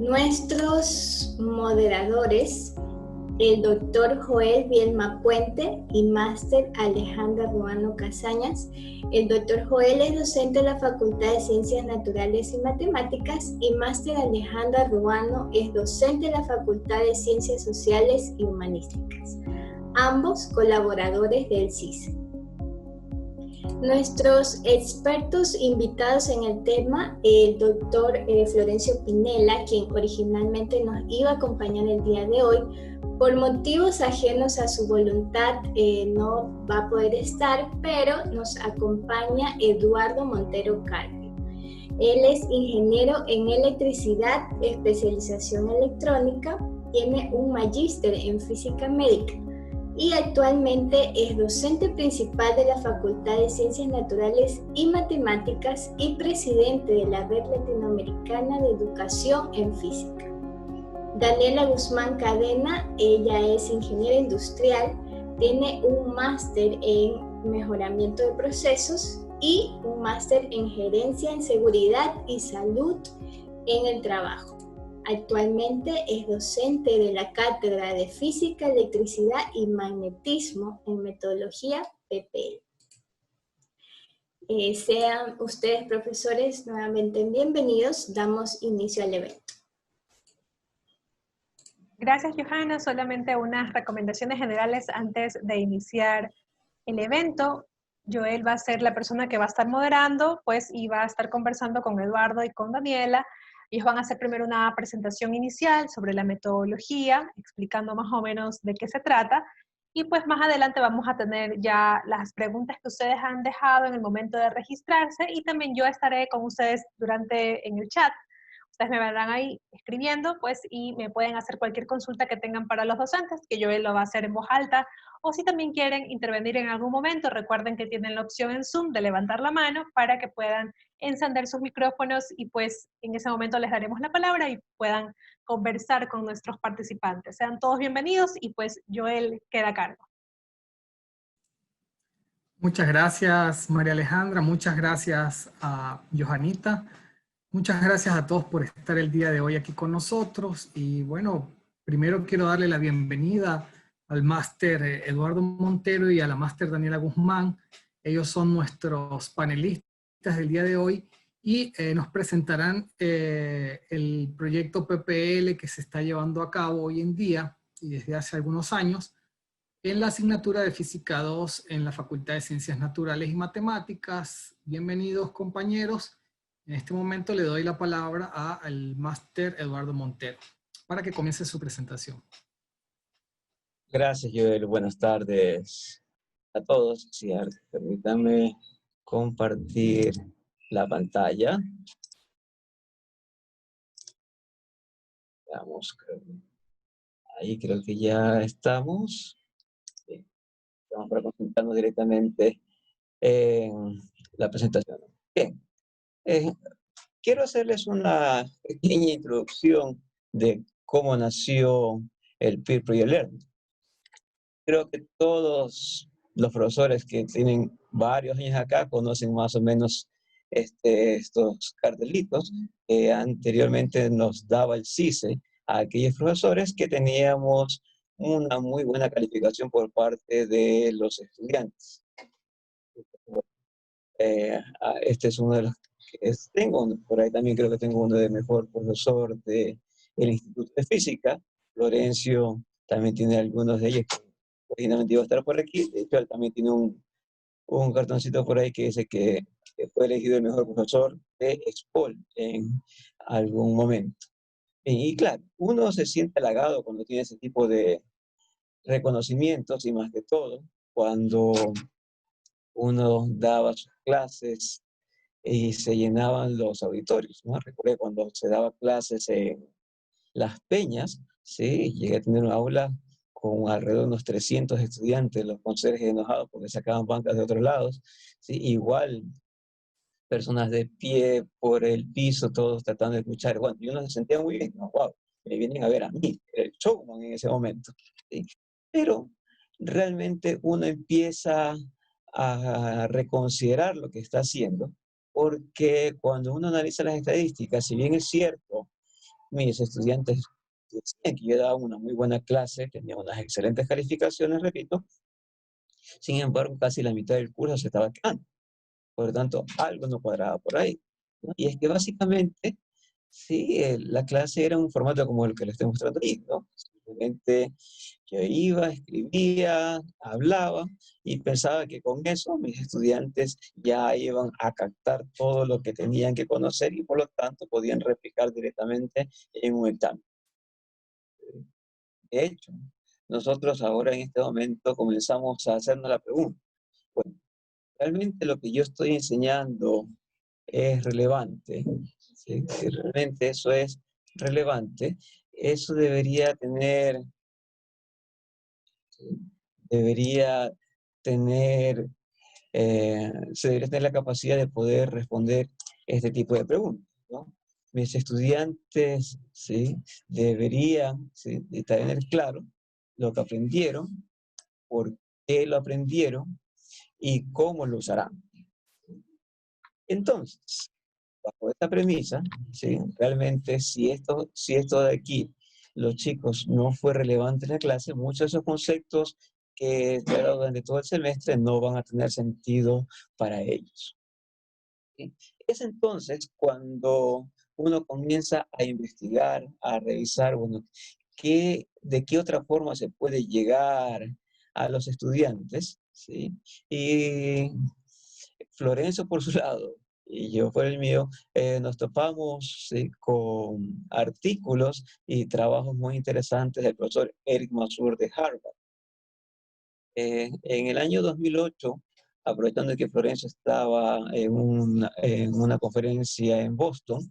Nuestros moderadores, el doctor Joel Bielma Puente y máster Alejandra Ruano Casañas. El doctor Joel es docente de la Facultad de Ciencias Naturales y Matemáticas y máster Alejandra Ruano es docente de la Facultad de Ciencias Sociales y Humanísticas, ambos colaboradores del CICE. Nuestros expertos invitados en el tema, el doctor Florencio Pinela, quien originalmente nos iba a acompañar el día de hoy, por motivos ajenos a su voluntad no va a poder estar, pero nos acompaña Eduardo Montero Carpio. Él es ingeniero en electricidad, especialización electrónica, tiene un magíster en física médica y actualmente es docente principal de la Facultad de Ciencias Naturales y Matemáticas y presidente de la Red Latinoamericana de Educación en Física. Daniela Guzmán Cadena, ella es ingeniera industrial, tiene un máster en mejoramiento de procesos y un máster en gerencia en seguridad y salud en el trabajo. Actualmente es docente de la Cátedra de Física, Electricidad y Magnetismo en Metodología PPL. Sean ustedes, profesores, nuevamente bienvenidos. Damos inicio al evento. Gracias, Johanna. Solamente unas recomendaciones generales antes de iniciar el evento. Joel va a ser la persona que va a estar moderando, pues, y va a estar conversando con Eduardo y con Daniela. Ellos van a hacer primero una presentación inicial sobre la metodología, explicando más o menos de qué se trata, y pues más adelante vamos a tener ya las preguntas que ustedes han dejado en el momento de registrarse, y también yo estaré con ustedes en el chat. Ustedes me van ahí escribiendo, pues, y me pueden hacer cualquier consulta que tengan para los docentes, que yo lo va a hacer en voz alta, o si también quieren intervenir en algún momento, recuerden que tienen la opción en Zoom de levantar la mano para que puedan encender sus micrófonos y pues en ese momento les daremos la palabra y puedan conversar con nuestros participantes. Sean todos bienvenidos y pues Joel queda a cargo. Muchas gracias, María Alejandra. Muchas gracias a Johanita. Muchas gracias a todos por estar el día de hoy aquí con nosotros. Y bueno, primero quiero darle la bienvenida al máster Eduardo Montero y a la máster Daniela Guzmán. Ellos son nuestros panelistas del día de hoy y nos presentarán el proyecto PPL que se está llevando a cabo hoy en día y desde hace algunos años en la asignatura de Física 2 en la Facultad de Ciencias Naturales y Matemáticas. Bienvenidos, compañeros. En este momento le doy la palabra al máster Eduardo Montero para que comience su presentación. Gracias, Joel. Buenas tardes a todos. Sí, permítanme compartir la pantalla. Veamos, ahí creo que ya estamos. Sí. Vamos para concentrarnos directamente en la presentación. Bien. Quiero hacerles una pequeña introducción de cómo nació el Peer Project Learning. Creo que todos los profesores que tienen varios años acá conocen más o menos estos cartelitos que anteriormente nos daba el CICE a aquellos profesores que teníamos una muy buena calificación por parte de los estudiantes. Este es uno de los que tengo, por ahí también creo que tengo uno de mejor profesor del Instituto de Física. Florencio también tiene algunos de ellos que originalmente iba a estar por aquí. De hecho, él también tiene un cartoncito por ahí que dice que fue elegido el mejor profesor de Expol en algún momento. Y claro, uno se siente halagado cuando tiene ese tipo de reconocimientos y más que todo cuando uno daba sus clases y se llenaban los auditorios, ¿no? Recuerdo cuando se daba clases en Las Peñas, sí, llegué a tener un aula con alrededor de unos 300 estudiantes, los conserjes enojados porque sacaban bancas de otros lados, sí, igual personas de pie por el piso, todos tratando de escuchar. Bueno, y uno se sentía muy bien, ¿no? Wow, me vienen a ver a mí, era el showman en ese momento, ¿sí? Pero realmente uno empieza a reconsiderar lo que está haciendo, porque cuando uno analiza las estadísticas, si bien es cierto, mis estudiantes decían que yo daba una muy buena clase, tenía unas excelentes calificaciones, repito. Sin embargo, casi la mitad del curso se estaba quedando. Por lo tanto, algo no cuadraba por ahí, ¿no? Y es que básicamente, sí, la clase era un formato como el que le estoy mostrando ahí, ¿no? Simplemente yo iba, escribía, hablaba y pensaba que con eso mis estudiantes ya iban a captar todo lo que tenían que conocer y por lo tanto podían replicar directamente en un examen. De hecho, nosotros ahora en este momento comenzamos a hacernos la pregunta, bueno, ¿realmente lo que yo estoy enseñando es relevante? ¿Sí? Si realmente eso es relevante, eso debería tener, debería tener, se debería tener la capacidad de poder responder este tipo de preguntas, ¿no? Mis estudiantes, ¿sí? Deberían, ¿sí? de tener claro lo que aprendieron, por qué lo aprendieron y cómo lo usarán. Entonces, bajo esta premisa, ¿sí? Realmente si esto de aquí, los chicos no fue relevante en la clase, muchos de esos conceptos que he dado durante todo el semestre no van a tener sentido para ellos. ¿Sí? Es entonces cuando uno comienza a investigar, a revisar, bueno, de qué otra forma se puede llegar a los estudiantes, ¿sí? Y Florencio por su lado y yo por el mío, nos topamos, ¿sí? Con artículos y trabajos muy interesantes del profesor Eric Mazur de Harvard. En el año 2008, aprovechando que Florencio estaba en una conferencia en Boston,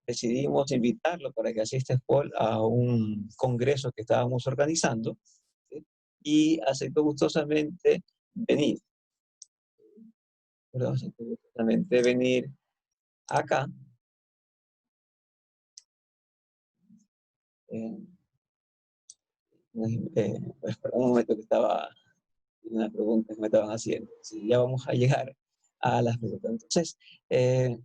decidimos invitarlo para que asista a un congreso que estábamos organizando, ¿sí? Y aceptó gustosamente venir. Pero aceptó gustosamente venir acá. Espera un momento que estaba una pregunta que me estaban haciendo. Sí, ya vamos a llegar a las preguntas. Entonces,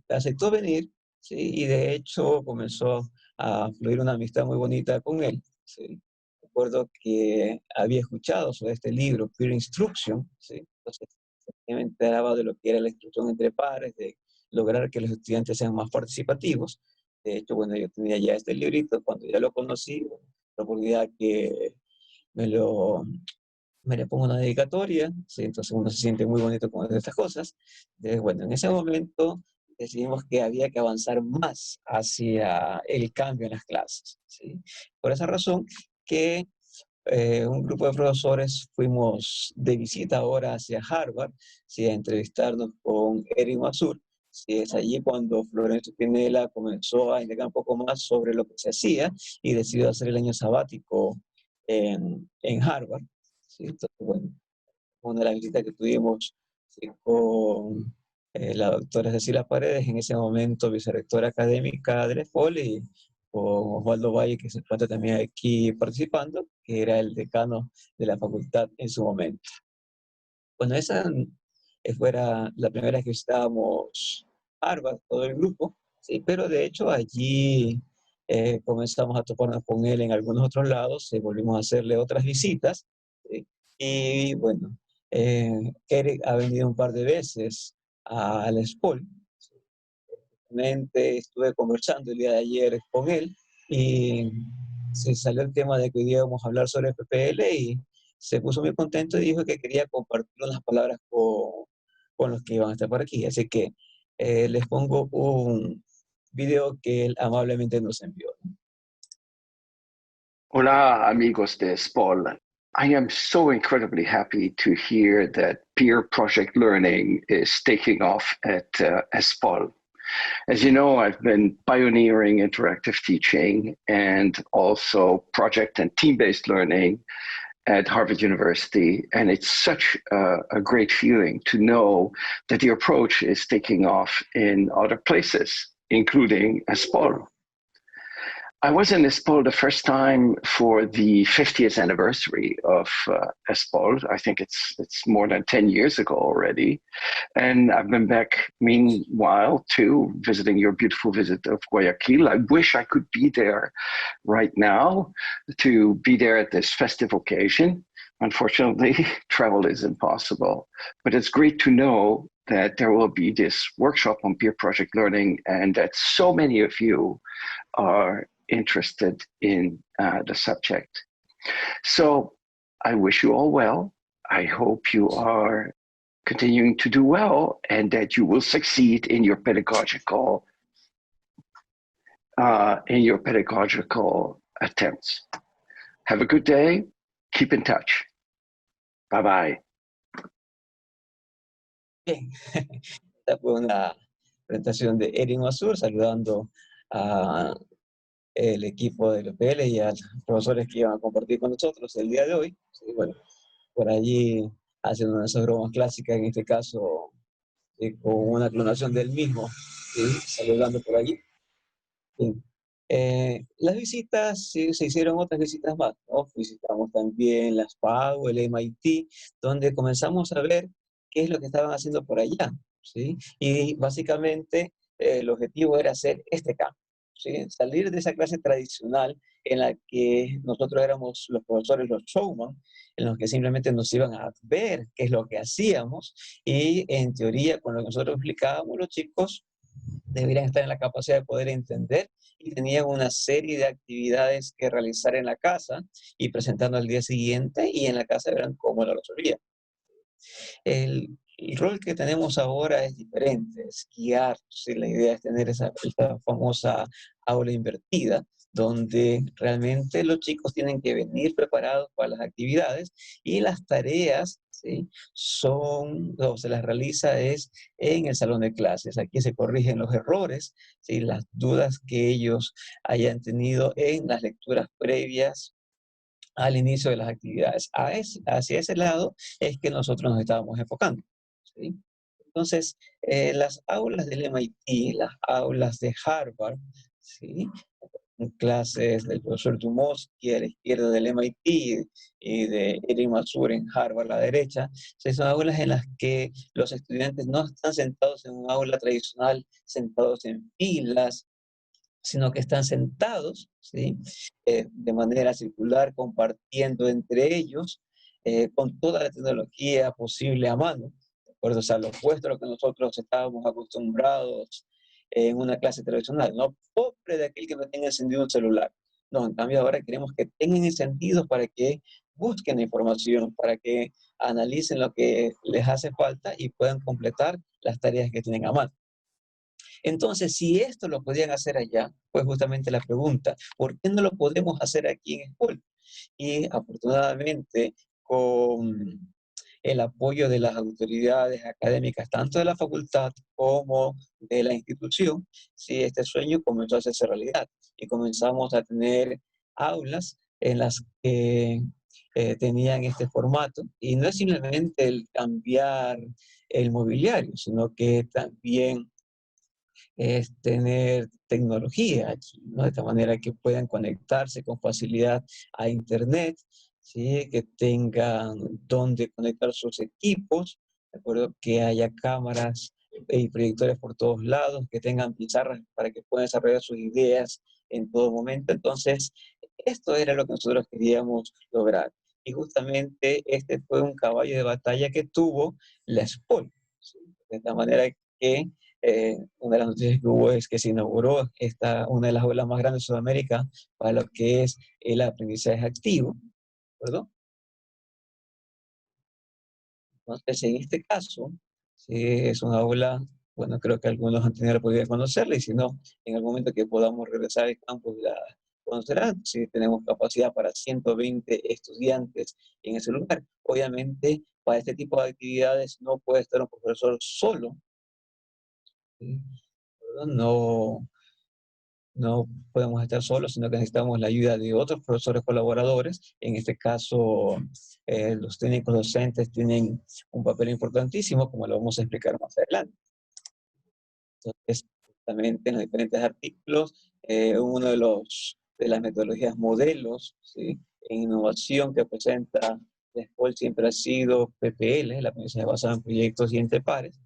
aceptó venir, ¿sí? Y de hecho comenzó a fluir una amistad muy bonita con él, ¿sí? Recuerdo que había escuchado sobre este libro, Peer Instruction, ¿sí? Entonces, me enteraba de lo que era la instrucción entre pares, de lograr que los estudiantes sean más participativos. De hecho, bueno, yo tenía ya este librito, cuando ya lo conocí, la oportunidad que me le pongo una dedicatoria, ¿sí? Entonces uno se siente muy bonito con estas cosas. Entonces, bueno, en ese momento decidimos que había que avanzar más hacia el cambio en las clases, ¿sí? Por esa razón que un grupo de profesores fuimos de visita ahora hacia Harvard, ¿sí? A entrevistarnos con Eric Mazur. Sí, es allí cuando Florencio Pinella comenzó a indagar un poco más sobre lo que se hacía y decidió hacer el año sabático en Harvard. ¿Sí? Entonces, bueno, una de las visitas que tuvimos, ¿sí? Con la doctora Cecilia Paredes, en ese momento vicerrectora académica del ESPOL, y con Osvaldo Valle, que se encuentra también aquí participando, que era el decano de la facultad en su momento. Bueno, esa fuera la primera vez que visitábamos Harvard, todo el grupo, ¿sí? Pero de hecho allí comenzamos a toparnos con él en algunos otros lados, volvimos a hacerle otras visitas, ¿sí? Y bueno, Eric ha venido un par de veces al SPOL. Realmente estuve conversando el día de ayer con él y se salió el tema de que hoy día íbamos a hablar sobre PPL y se puso muy contento y dijo que quería compartir unas palabras con los que iban a estar por aquí. Así que les pongo un video que él amablemente nos envió. Hola, amigos de SPOL. I am so incredibly happy to hear that peer project learning is taking off at SPOL. As you know, I've been pioneering interactive teaching and also project and team-based learning at Harvard University. And it's such a great feeling to know that the approach is taking off in other places, including SPOL. I was in Espol the first time for the 50th anniversary of Espol. I think it's more than 10 years ago already. And I've been back meanwhile too, visiting your beautiful visit of Guayaquil. I wish I could be there right now to be there at this festive occasion. Unfortunately, travel is impossible. But it's great to know that there will be this workshop on peer project learning and that so many of you are interested in the subject. So I wish you all well. I hope you are continuing to do well and that you will succeed in your pedagogical attempts. Have a good day. Keep in touch. Bye-bye. Bien, esta fue una presentación de Erin Masur saludando a el equipo del PL y a los profesores que iban a compartir con nosotros el día de hoy. Sí, bueno, por allí haciendo una de esas bromas clásicas, en este caso con una clonación del mismo, ¿sí? Saludando por allí. Sí. Las visitas, sí, se hicieron otras visitas más, ¿no? Visitamos también las PAU, el MIT, donde comenzamos a ver qué es lo que estaban haciendo por allá, ¿sí? Y básicamente el objetivo era hacer este cambio, ¿sí? Salir de esa clase tradicional en la que nosotros éramos los profesores, los showman, en los que simplemente nos iban a ver qué es lo que hacíamos y en teoría con lo que nosotros explicábamos los chicos deberían estar en la capacidad de poder entender y tenían una serie de actividades que realizar en la casa y presentando al día siguiente y en la casa verán cómo lo resolvían. El rol que tenemos ahora es diferente, es guiar, ¿sí? La idea es tener esa famosa aula invertida, donde realmente los chicos tienen que venir preparados para las actividades y las tareas, ¿sí? Se las realiza es en el salón de clases. Aquí se corrigen los errores, ¿sí? Las dudas que ellos hayan tenido en las lecturas previas al inicio de las actividades. Hacia ese lado es que nosotros nos estábamos enfocando, ¿sí? Entonces, las aulas del MIT, las aulas de Harvard, ¿sí? Clases del profesor Tumosky a la izquierda del MIT y de Erin Masur en Harvard a la derecha, son aulas en las que los estudiantes no están sentados en un aula tradicional, sentados en filas, sino que están sentados, ¿sí? De manera circular, compartiendo entre ellos con toda la tecnología posible a mano. ¿De acuerdo? O sea, lo opuesto a lo que nosotros estábamos acostumbrados en una clase tradicional, ¿no? Pobre de aquel que no tenga encendido un celular. No, en cambio ahora queremos que tengan encendidos para que busquen la información, para que analicen lo que les hace falta y puedan completar las tareas que tienen a mano. Entonces, si esto lo podían hacer allá, pues justamente la pregunta, ¿por qué no lo podemos hacer aquí en Espol? Y afortunadamente, con el apoyo de las autoridades académicas, tanto de la facultad como de la institución, sí, este sueño comenzó a hacerse realidad y comenzamos a tener aulas en las que tenían este formato. Y no es simplemente el cambiar el mobiliario, sino que también es tener tecnología aquí, ¿no? De esta manera que puedan conectarse con facilidad a Internet, ¿sí? Que tengan donde conectar sus equipos, ¿de acuerdo? Que haya cámaras y proyectores por todos lados, que tengan pizarras para que puedan desarrollar sus ideas en todo momento. Entonces, esto era lo que nosotros queríamos lograr. Y justamente este fue un caballo de batalla que tuvo la SPOL, ¿sí? De esta manera que una de las noticias que hubo es que se inauguró una de las aulas más grandes de Sudamérica para lo que es el aprendizaje activo, ¿verdad? Entonces, en este caso, sí, es una aula, bueno, creo que algunos han tenido la oportunidad de conocerla y si no, en el momento que podamos regresar al campus la conocerán. Si tenemos capacidad para 120 estudiantes en ese lugar. Obviamente, para este tipo de actividades no puede estar un profesor solo, ¿sí? No, no podemos estar solos, sino que necesitamos la ayuda de otros profesores colaboradores. En este caso, los técnicos docentes tienen un papel importantísimo, como lo vamos a explicar más adelante. Entonces, justamente en los diferentes artículos, uno de los de las metodologías modelos, ¿sí? En innovación que presenta la SPOL siempre ha sido PPL, la aprendizaje basado en proyectos y entre pares.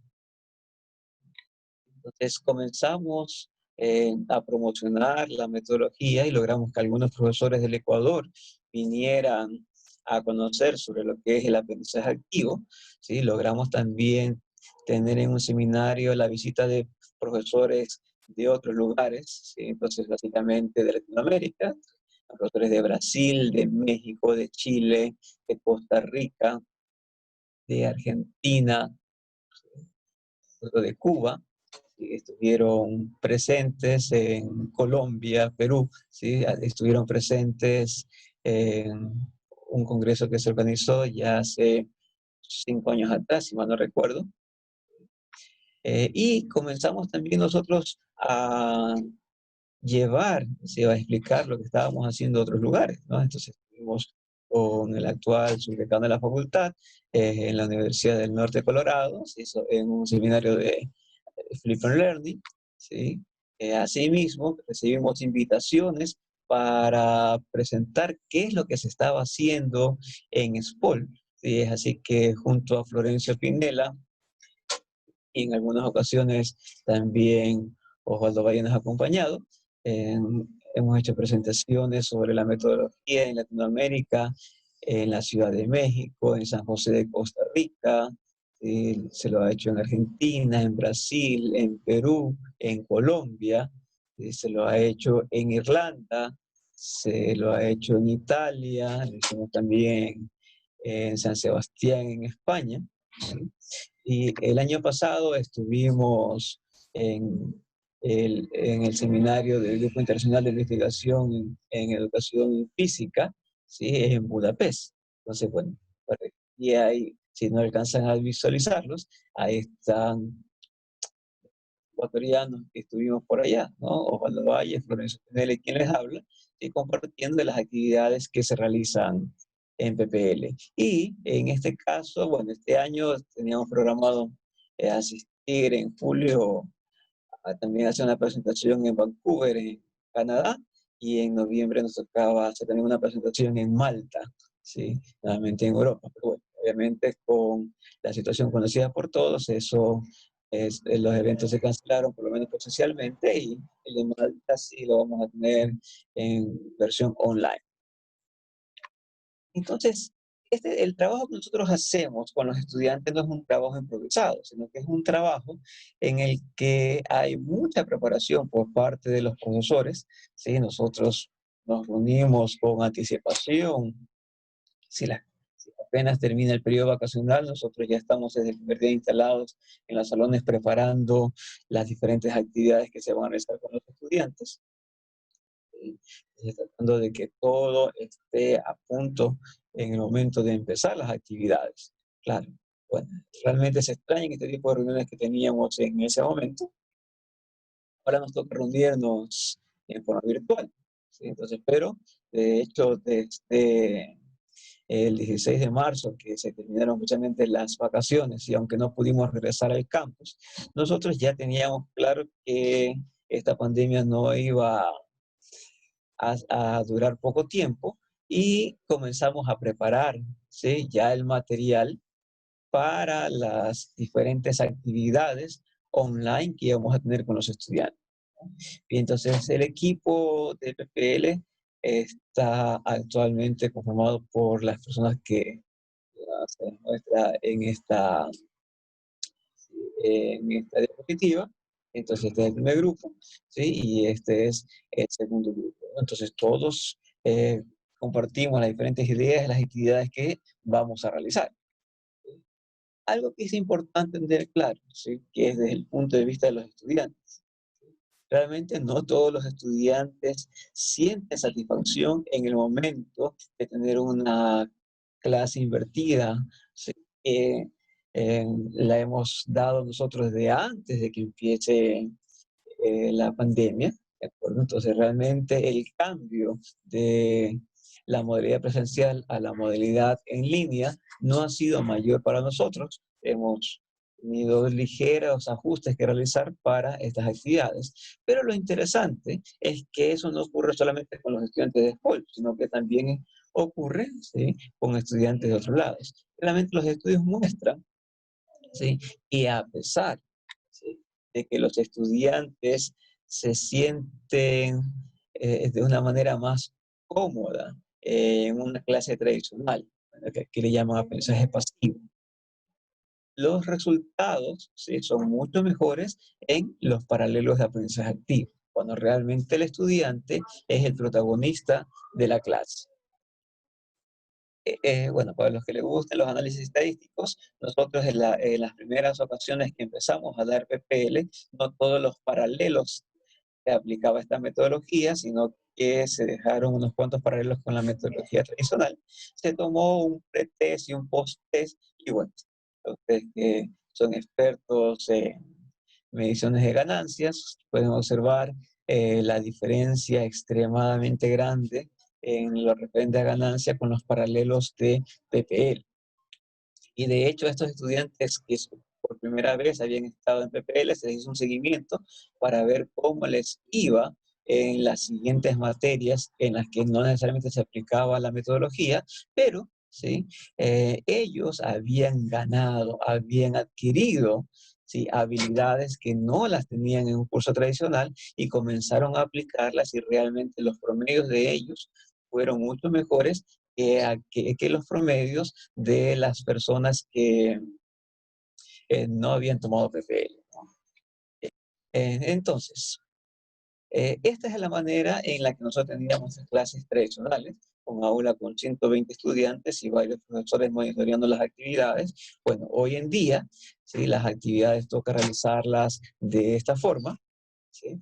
Entonces comenzamos a promocionar la metodología y logramos que algunos profesores del Ecuador vinieran a conocer sobre lo que es el aprendizaje activo, ¿sí? Logramos también tener en un seminario la visita de profesores de otros lugares, ¿sí? Entonces básicamente de Latinoamérica, profesores de Brasil, de México, de Chile, de Costa Rica, de Argentina, de Cuba, ¿sí? Estuvieron presentes en Colombia, Perú, ¿sí? Estuvieron presentes en un congreso que se organizó ya hace 5 años atrás, si mal no recuerdo. Y comenzamos también nosotros a llevar, ¿sí? A explicar lo que estábamos haciendo en otros lugares, ¿no? Entonces estuvimos con el actual subdecano de la facultad en la Universidad del Norte de Colorado, se hizo en un seminario de Flip and Learning, ¿sí? Asimismo, recibimos invitaciones para presentar qué es lo que se estaba haciendo en SPOL, ¿sí? Así que junto a Florencio Pinela, y en algunas ocasiones también Osvaldo Valle nos ha acompañado. Hemos hecho presentaciones sobre la metodología en Latinoamérica, en la Ciudad de México, en San José de Costa Rica, se lo ha hecho en Argentina, en Brasil, en Perú, en Colombia, se lo ha hecho en Irlanda, se lo ha hecho en Italia, lo hicimos también en San Sebastián, en España. ¿Sí? Y el año pasado estuvimos en el seminario del Grupo Internacional de Investigación en Educación Física, ¿sí? En Budapest. Entonces, bueno, y ahí, si no alcanzan a visualizarlos, ahí están ecuatorianos que estuvimos por allá, ¿no? Osvaldo Valle, Florencio Pinelli, quien les habla, y compartiendo de las actividades que se realizan en PPL. Y en este caso, bueno, este año teníamos programado asistir en julio a también hacer una presentación en Vancouver, en Canadá, y en noviembre nos tocaba hacer también una presentación en Malta, ¿sí? Nuevamente en Europa. Pero bueno, obviamente con la situación conocida por todos, eso los eventos se cancelaron, por lo menos presencialmente, y el de Malta sí lo vamos a tener en versión online. Entonces, el trabajo que nosotros hacemos con los estudiantes no es un trabajo improvisado, sino que es un trabajo en el que hay mucha preparación por parte de los profesores, ¿sí? Nosotros nos reunimos con anticipación. Si apenas termina el periodo vacacional, nosotros ya estamos desde el primer día instalados en los salones preparando las diferentes actividades que se van a realizar con los estudiantes. Tratando de que todo esté a punto en el momento de empezar las actividades. Claro, bueno, realmente se extrañan este tipo de reuniones que teníamos en ese momento. Ahora nos toca reunirnos en forma virtual, ¿sí? Entonces, pero de hecho, desde el 16 de marzo, que se terminaron justamente las vacaciones y aunque no pudimos regresar al campus, nosotros ya teníamos claro que esta pandemia no iba a durar poco tiempo y comenzamos a preparar, ¿sí? Ya el material para las diferentes actividades online que íbamos a tener con los estudiantes. Y entonces el equipo de PPL está actualmente conformado por las personas que se muestra en esta diapositiva. Entonces este es el primer grupo, ¿sí? Y este es el segundo grupo. Entonces todos compartimos las diferentes ideas, las actividades que vamos a realizar. Algo que es importante tener claro, ¿sí? Que es desde el punto de vista de los estudiantes. Realmente no todos los estudiantes sienten satisfacción en el momento de tener una clase invertida, ¿sí? La hemos dado nosotros desde antes de que empiece la pandemia, ¿de acuerdo? Entonces realmente el cambio de la modalidad presencial a la modalidad en línea no ha sido mayor para nosotros. Hemos tenido ligeros ajustes que realizar para estas actividades. Pero lo interesante es que eso no ocurre solamente con los estudiantes de SPOL, sino que también ocurre, ¿sí?, con estudiantes de otros lados. Realmente los estudios muestran, ¿sí?, y a pesar, ¿sí?, de que los estudiantes se sienten de una manera más cómoda en una clase tradicional, que aquí le llaman aprendizaje pasivo, los resultados, ¿sí?, son mucho mejores en los paralelos de aprendizaje activo, cuando realmente el estudiante es el protagonista de la clase. Bueno, para los que les gusten los análisis estadísticos, nosotros en las primeras ocasiones que empezamos a dar PPL, no todos los paralelos se aplicaba esta metodología, sino que se dejaron unos cuantos paralelos con la metodología tradicional. Se tomó un pretest y un post-test, y bueno, ustedes que son expertos en mediciones de ganancias pueden observar la diferencia extremadamente grande en lo referente a ganancia con los paralelos de PPL. Y de hecho, estos estudiantes que por primera vez habían estado en PPL, se les hizo un seguimiento para ver cómo les iba en las siguientes materias en las que no necesariamente se aplicaba la metodología, pero ¿sí?, ellos habían ganado, habían adquirido, ¿sí?, habilidades que no las tenían en un curso tradicional y comenzaron a aplicarlas, y realmente los promedios de ellos fueron mucho mejores que los promedios de las personas que no habían tomado PPL, ¿no? Entonces, esta es la manera en la que nosotros teníamos nuestras clases tradicionales, con aula con 120 estudiantes y varios profesores monitoreando las actividades. Bueno, hoy en día, ¿sí?, las actividades toca realizarlas de esta forma, ¿sí?,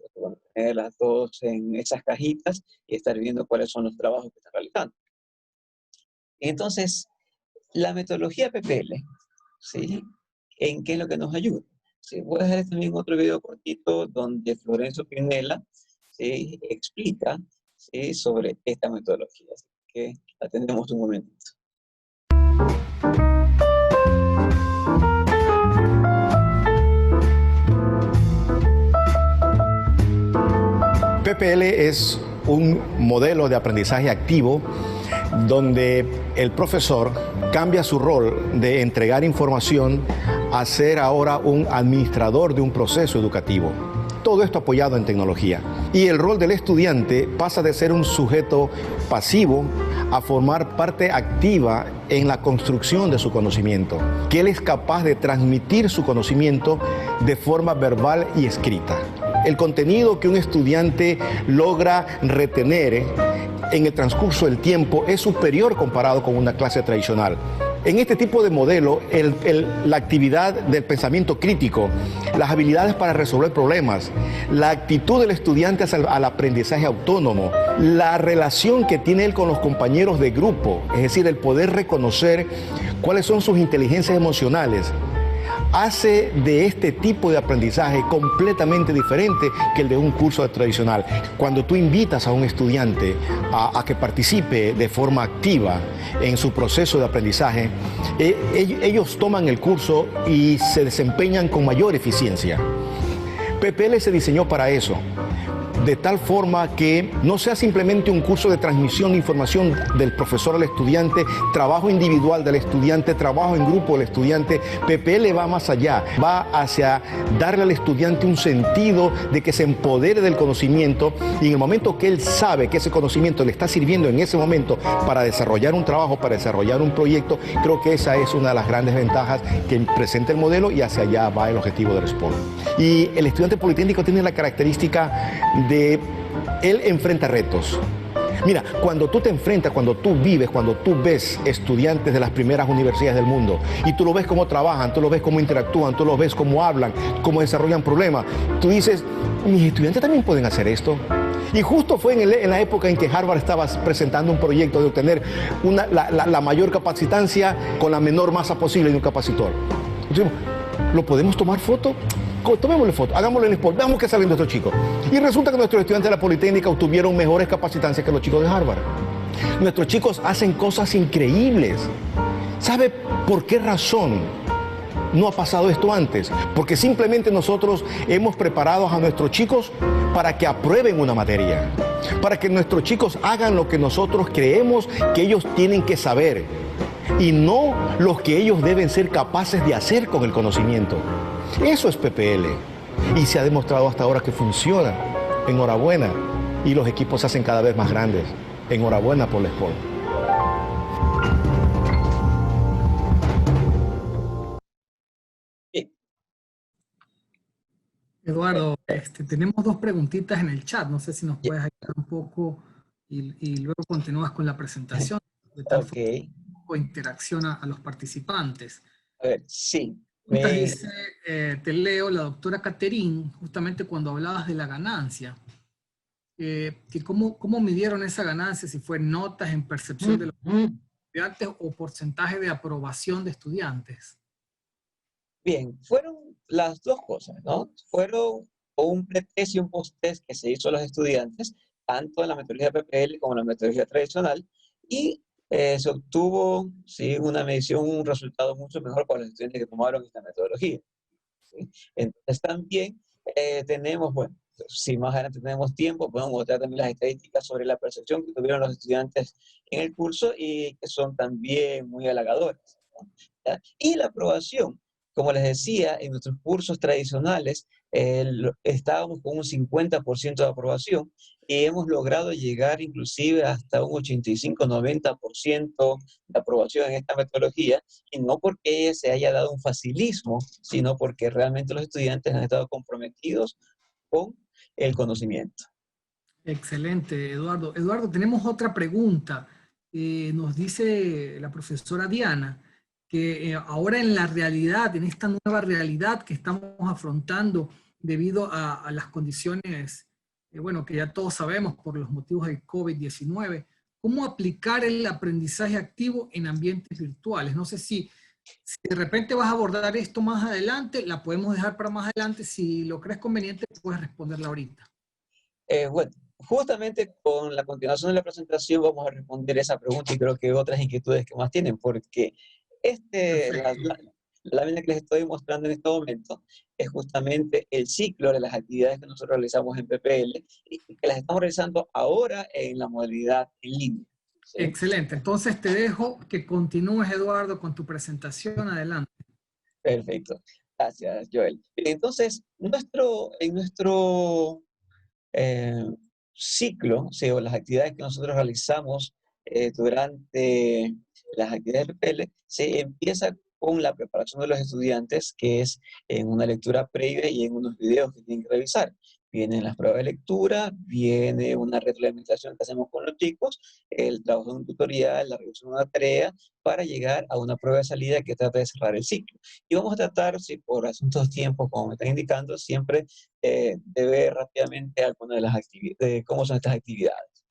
tenerlas todos en esas cajitas y estar viendo cuáles son los trabajos que están realizando. Entonces, la metodología PPL, ¿sí?, ¿en qué es lo que nos ayuda? Sí, voy a dejar también otro video cortito donde Florencio Pinella, ¿sí?, explica, ¿sí?, sobre esta metodología. Así que atendemos un momentito. PPL es un modelo de aprendizaje activo donde el profesor cambia su rol de entregar información a ser ahora un administrador de un proceso educativo. Todo esto apoyado en tecnología. Y el rol del estudiante pasa de ser un sujeto pasivo a formar parte activa en la construcción de su conocimiento, que él es capaz de transmitir su conocimiento de forma verbal y escrita. El contenido que un estudiante logra retener en el transcurso del tiempo es superior comparado con una clase tradicional. En este tipo de modelo, la actividad del pensamiento crítico, las habilidades para resolver problemas, la actitud del estudiante al aprendizaje autónomo, la relación que tiene él con los compañeros de grupo, es decir, el poder reconocer cuáles son sus inteligencias emocionales, hace de este tipo de aprendizaje completamente diferente que el de un curso tradicional. Cuando tú invitas a un estudiante a que participe de forma activa en su proceso de aprendizaje, ellos toman el curso y se desempeñan con mayor eficiencia. PPL se diseñó para eso, de tal forma que no sea simplemente un curso de transmisión de información del profesor al estudiante, trabajo individual del estudiante, trabajo en grupo del estudiante. PPL va más allá, va hacia darle al estudiante un sentido de que se empodere del conocimiento, y en el momento que él sabe que ese conocimiento le está sirviendo en ese momento para desarrollar un trabajo, para desarrollar un proyecto, creo que esa es una de las grandes ventajas que presenta el modelo, y hacia allá va el objetivo del SPOL. Y el estudiante politécnico tiene la característica de él enfrenta retos. Mira, cuando tú te enfrentas, cuando tú vives, cuando tú ves estudiantes de las primeras universidades del mundo y tú lo ves cómo trabajan, tú lo ves cómo interactúan, tú lo ves cómo hablan, cómo desarrollan problemas, tú dices, mis estudiantes también pueden hacer esto. Y justo fue en la época en que Harvard estaba presentando un proyecto de obtener la mayor capacitancia con la menor masa posible de un capacitor. Entonces, ¿lo podemos tomar foto? Tomémosle foto, hagámoslo en SPOL, veamos qué salen de estos chicos. Y resulta que nuestros estudiantes de la Politécnica obtuvieron mejores capacitancias que los chicos de Harvard. Nuestros chicos hacen cosas increíbles. ¿Sabe por qué razón no ha pasado esto antes, porque simplemente nosotros hemos preparado a nuestros chicos para que aprueben una materia, para que nuestros chicos hagan lo que nosotros creemos que ellos tienen que saber y no lo que ellos deben ser capaces de hacer con el conocimiento. Eso es PPL y se ha demostrado hasta ahora que funciona. Enhorabuena. Y los equipos se hacen cada vez más grandes. Enhorabuena por la SPOL. Eduardo, tenemos dos preguntitas en el chat. No sé si nos puedes ayudar un poco y luego continúas con la presentación. De tal forma que un poco interacción a los participantes. A ver, sí. Dice, te leo, la doctora Caterín, justamente cuando hablabas de la ganancia, que cómo midieron esa ganancia, si fue notas en percepción de los estudiantes o porcentaje de aprobación de estudiantes. Bien, fueron las dos cosas, ¿no? Fueron un pretest y un post-test que se hizo a los estudiantes, tanto en la metodología PPL como en la metodología tradicional, y se obtuvo, sí, una medición, un resultado mucho mejor para los estudiantes que tomaron esta metodología, ¿sí? Entonces también tenemos, bueno, si más adelante tenemos tiempo, podemos mostrar también las estadísticas sobre la percepción que tuvieron los estudiantes en el curso y que son también muy halagadoras, ¿no? ¿Ya? Y la aprobación, como les decía, en nuestros cursos tradicionales estábamos con un 50% de aprobación y hemos logrado llegar inclusive hasta un 85-90% de aprobación en esta metodología, y no porque se haya dado un facilismo, sino porque realmente los estudiantes han estado comprometidos con el conocimiento. Excelente, Eduardo. Eduardo, tenemos otra pregunta. Nos dice la profesora Diana que ahora en la realidad, en esta nueva realidad que estamos afrontando debido a las condiciones, bueno, que ya todos sabemos por los motivos del COVID-19, ¿cómo aplicar el aprendizaje activo en ambientes virtuales? No sé si de repente vas a abordar esto más adelante, la podemos dejar para más adelante. Si lo crees conveniente, puedes responderla ahorita. Bueno, justamente con la continuación de la presentación vamos a responder esa pregunta y creo que otras inquietudes que más tienen, porque la lámina que les estoy mostrando en este momento es justamente el ciclo de las actividades que nosotros realizamos en PPL y que las estamos realizando ahora en la modalidad en línea, ¿sí? Excelente. Entonces te dejo que continúes, Eduardo, con tu presentación. Adelante. Perfecto. Gracias, Joel. Entonces, en nuestro ciclo, ¿sí? O las actividades que nosotros realizamos durante las actividades de PPL, se empieza con la preparación de los estudiantes, que es en una lectura previa y en unos videos que tienen que revisar. Vienen las pruebas de lectura, viene una retroalimentación que hacemos con los chicos, el trabajo de un tutorial, la revisión de una tarea, para llegar a una prueba de salida que trata de cerrar el ciclo. Y vamos a tratar, si por asuntos de tiempo, como me están indicando, siempre de ver rápidamente algunas de las actividades, de cómo son estas actividades.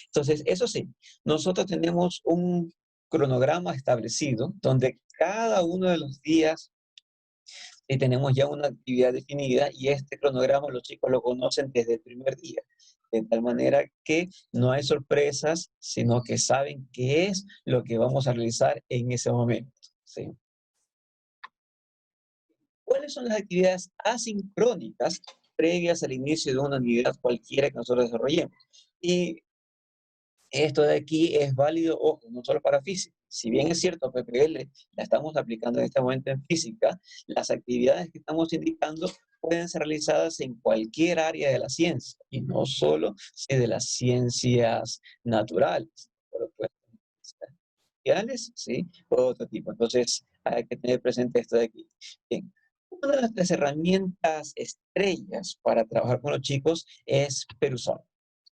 Entonces, eso sí, nosotros tenemos un cronograma establecido donde cada uno de los días tenemos ya una actividad definida y este cronograma los chicos lo conocen desde el primer día, de tal manera que no hay sorpresas, sino que saben qué es lo que vamos a realizar en ese momento, ¿sí? ¿Cuáles son las actividades asincrónicas previas al inicio de una unidad cualquiera que nosotros desarrollemos? Y esto de aquí es válido, ojo, no solo para física. Si bien es cierto, PPL la estamos aplicando en este momento en física, las actividades que estamos indicando pueden ser realizadas en cualquier área de la ciencia, y no solo de las ciencias naturales, pero pueden ser sociales, ¿sí? O otro tipo. Entonces, hay que tener presente esto de aquí. Bien. Una de nuestras herramientas estrellas para trabajar con los chicos es Perusol,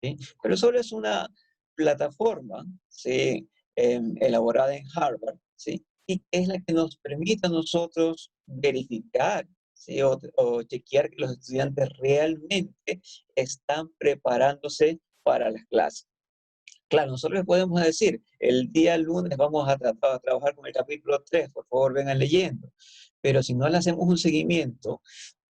¿sí? Perusol es una plataforma, ¿sí? Elaborada en Harvard, ¿sí? Y es la que nos permite a nosotros verificar, ¿sí? O chequear que los estudiantes realmente están preparándose para las clases. Claro, nosotros les podemos decir, el día lunes vamos a trabajar con el capítulo 3, por favor vengan leyendo. Pero si no le hacemos un seguimiento,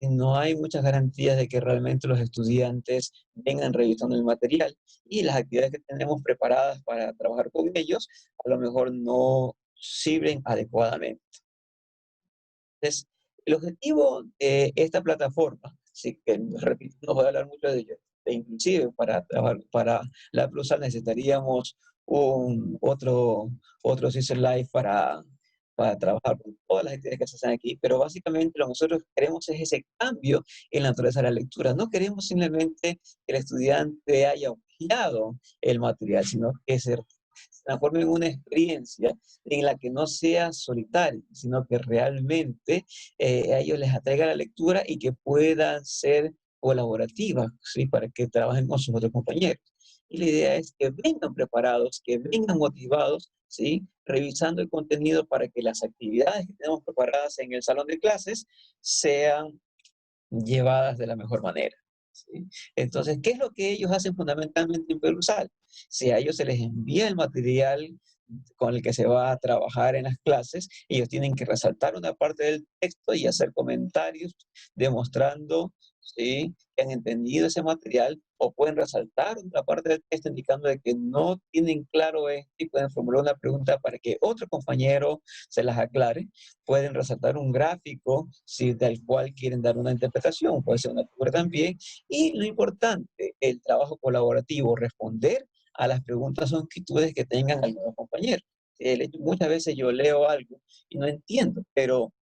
no hay muchas garantías de que realmente los estudiantes vengan revisando el material, y las actividades que tenemos preparadas para trabajar con ellos a lo mejor no sirven adecuadamente. Entonces, el objetivo de esta plataforma, sí que repito, no voy a hablar mucho de ello, e inclusive para la Plusa necesitaríamos otro Season Live para trabajar con todas las actividades que se hacen aquí, pero básicamente lo que nosotros queremos es ese cambio en la naturaleza de la lectura. No queremos simplemente que el estudiante haya obviado el material, sino que se transforme en una experiencia en la que no sea solitario, sino que realmente a ellos les atraiga la lectura y que puedan ser colaborativas, ¿sí? Para que trabajen con sus otros compañeros. Y la idea es que vengan preparados, que vengan motivados, ¿sí? Revisando el contenido para que las actividades que tenemos preparadas en el salón de clases sean llevadas de la mejor manera, ¿sí? Entonces, ¿qué es lo que ellos hacen fundamentalmente en Perusal? Si a ellos se les envía el material con el que se va a trabajar en las clases, ellos tienen que resaltar una parte del texto y hacer comentarios demostrando, ¿sí?, que han entendido ese material, o pueden resaltar una parte del texto indicando de que no tienen claro esto y pueden formular una pregunta para que otro compañero se las aclare. Pueden resaltar un gráfico, si del cual quieren dar una interpretación, puede ser una figura también. Y lo importante, el trabajo colaborativo, responder a las preguntas o inquietudes que tengan algunos compañeros. Muchas veces yo leo algo y no entiendo, pero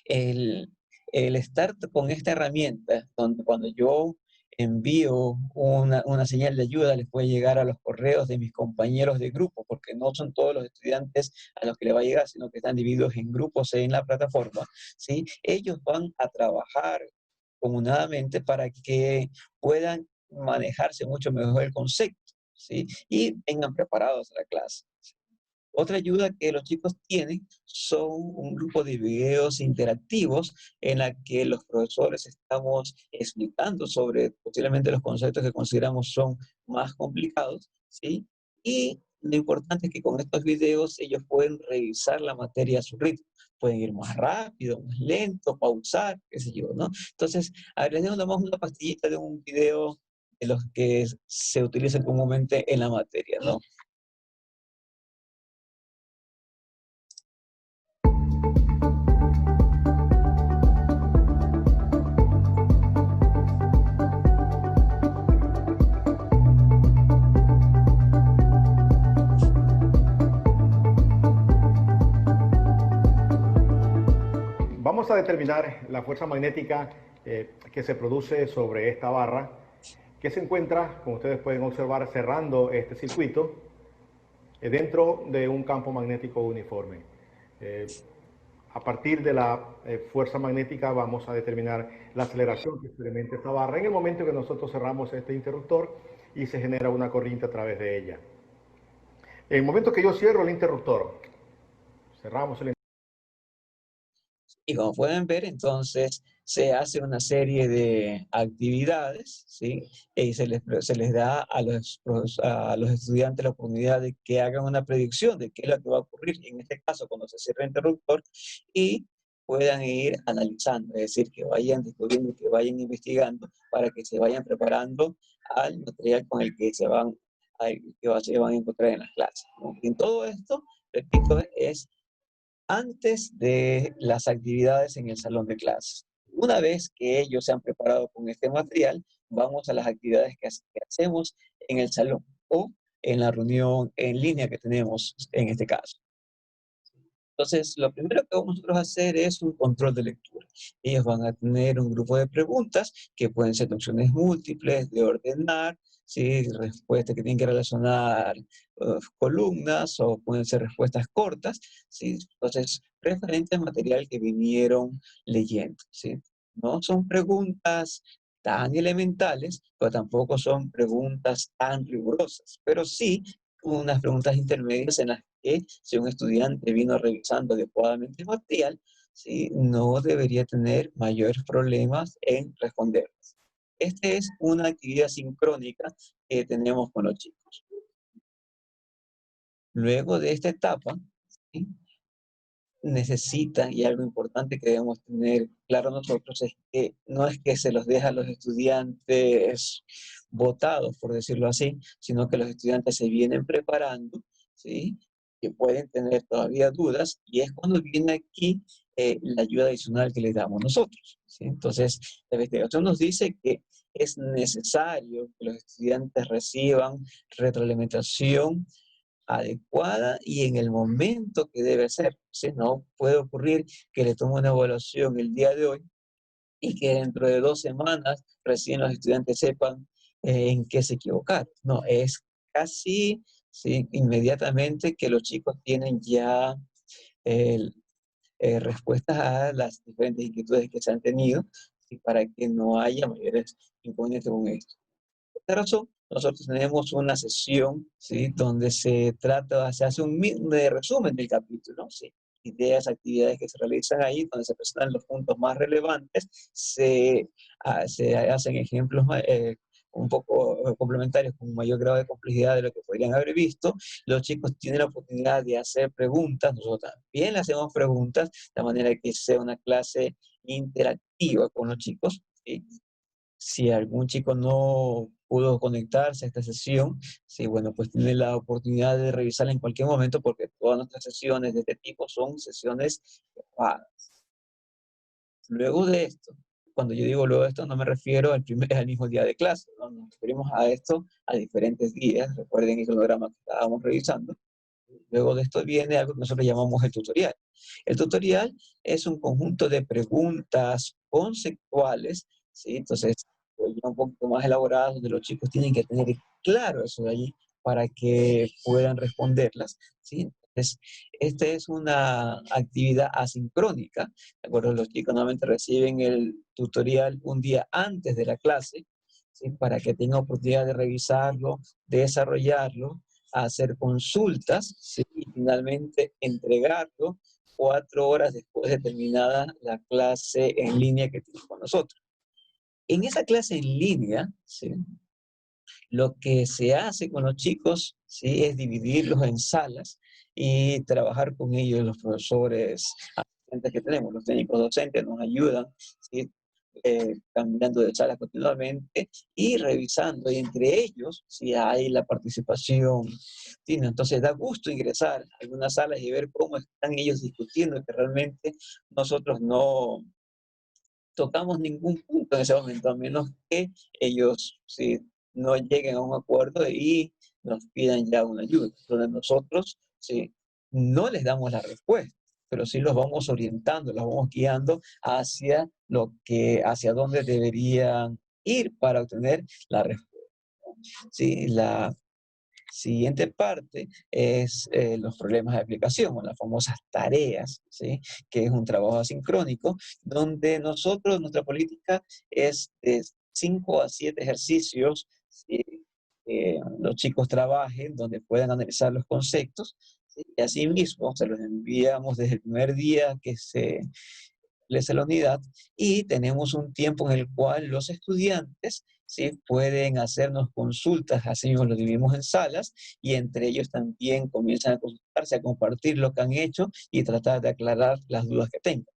el, el estar con esta herramienta, donde cuando yo envío una señal de ayuda, les puede llegar a los correos de mis compañeros de grupo, porque no son todos los estudiantes a los que le va a llegar, sino que están divididos en grupos en la plataforma, ¿sí? Ellos van a trabajar comunadamente para que puedan manejarse mucho mejor el concepto, ¿sí? Y vengan preparados a la clase. Otra ayuda que los chicos tienen son un grupo de videos interactivos en la que los profesores estamos explicando sobre posiblemente los conceptos que consideramos son más complicados, ¿sí? Y lo importante es que con estos videos ellos pueden revisar la materia a su ritmo. Pueden ir más rápido, más lento, pausar, qué sé yo, ¿no? Entonces, a ver, les dejo nomás una pastillita de un video de los que se utilizan comúnmente en la materia, ¿no? Vamos a determinar la fuerza magnética que se produce sobre esta barra, que se encuentra, como ustedes pueden observar, cerrando este circuito dentro de un campo magnético uniforme. A partir de la fuerza magnética vamos a determinar la aceleración que experimenta esta barra en el momento que nosotros cerramos este interruptor y se genera una corriente a través de ella. En el momento que yo cierro el interruptor, cerramos el interruptor. Y como pueden ver, entonces se hace una serie de actividades, ¿sí? Y se les da a los estudiantes la oportunidad de que hagan una predicción de qué es lo que va a ocurrir, en este caso cuando se cierra el interruptor, y puedan ir analizando, es decir, que vayan descubriendo, que vayan investigando para que se vayan preparando al material con el que se van a encontrar en las clases, ¿no? Y en todo esto, repito, es antes de las actividades en el salón de clases. Una vez que ellos se han preparado con este material, vamos a las actividades que hacemos en el salón o en la reunión en línea que tenemos en este caso. Entonces, lo primero que vamos nosotros a hacer es un control de lectura. Ellos van a tener un grupo de preguntas que pueden ser de opciones múltiples, de ordenar, ¿sí? Respuestas que tienen que relacionar columnas o pueden ser respuestas cortas, ¿sí? Entonces, referente al material que vinieron leyendo, ¿sí? No son preguntas tan elementales, pero tampoco son preguntas tan rigurosas, pero sí unas preguntas intermedias en las que si un estudiante vino revisando adecuadamente el material, ¿sí?, no debería tener mayores problemas en responderlas. Esta es una actividad sincrónica que tenemos con los chicos. Luego de esta etapa, ¿sí?, necesitan, y algo importante que debemos tener claro nosotros, es que no es que se los deja a los estudiantes botados, por decirlo así, sino que los estudiantes se vienen preparando, ¿sí?, que pueden tener todavía dudas, y es cuando viene aquí la ayuda adicional que le damos nosotros, ¿sí? Entonces, la investigación nos dice que es necesario que los estudiantes reciban retroalimentación adecuada y en el momento que debe ser. ¿Sí? No puede ocurrir que le tome una evaluación el día de hoy y que dentro de 2 semanas recién los estudiantes sepan en qué se equivocaron. No, es casi, ¿sí?, inmediatamente que los chicos tienen ya el, respuestas a las diferentes inquietudes que se han tenido y para que no haya mayores inconvenientes con esto. Por esta razón, nosotros tenemos una sesión, ¿sí?, donde se hace un resumen del capítulo, ¿sí?, ideas, actividades que se realizan ahí, donde se presentan los puntos más relevantes, se hacen ejemplos un poco complementarios con un mayor grado de complejidad de lo que podrían haber visto. Los chicos tienen la oportunidad de hacer preguntas, nosotros también le hacemos preguntas, de manera que sea una clase interactiva con los chicos, ¿sí? Si algún chico no pudo conectarse a esta sesión, sí, bueno, pues tiene la oportunidad de revisarla en cualquier momento porque todas nuestras sesiones de este tipo son sesiones grabadas. Luego de esto, cuando yo digo luego de esto, no me refiero al mismo día de clase, ¿no? Nos referimos a esto a diferentes días. Recuerden el cronograma que estábamos revisando. Luego de esto viene algo que nosotros llamamos el tutorial. El tutorial es un conjunto de preguntas conceptuales, ¿sí? Entonces, ya un poquito más elaboradas, donde los chicos tienen que tener claro eso de allí para que puedan responderlas, ¿sí? Entonces, esta es una actividad asincrónica, ¿de acuerdo? Los chicos normalmente reciben el tutorial un día antes de la clase, ¿sí?, para que tengan oportunidad de revisarlo, de desarrollarlo, a hacer consultas, ¿sí?, y finalmente entregarlo 4 horas después de terminada la clase en línea que tienen con nosotros. En esa clase en línea, ¿sí?, lo que se hace con los chicos, ¿sí?, es dividirlos en salas y trabajar con ellos. Los profesores asistentes que tenemos, los técnicos docentes nos ayudan, ¿sí?, cambiando de sala continuamente y revisando, y entre ellos si hay la participación. ¿Sí? Entonces da gusto ingresar a algunas salas y ver cómo están ellos discutiendo, que realmente nosotros no tocamos ningún punto en ese momento, a menos que ellos, sí, no lleguen a un acuerdo y nos pidan ya una ayuda, donde nosotros, sí, no les damos la respuesta, pero sí los vamos orientando, los vamos guiando hacia dónde deberían ir para obtener la respuesta. Sí, la siguiente parte es los problemas de aplicación, o las famosas tareas, ¿sí?, que es un trabajo asincrónico, donde nuestra política es de 5 a 7 ejercicios, ¿sí?, los chicos trabajen, donde puedan analizar los conceptos, ¿sí?, y así mismo se los enviamos desde el primer día que se establece la unidad, y tenemos un tiempo en el cual los estudiantes, ¿sí?, pueden hacernos consultas. Así mismo lo dividimos en salas y entre ellos también comienzan a consultarse, a compartir lo que han hecho y tratar de aclarar las dudas que tengan.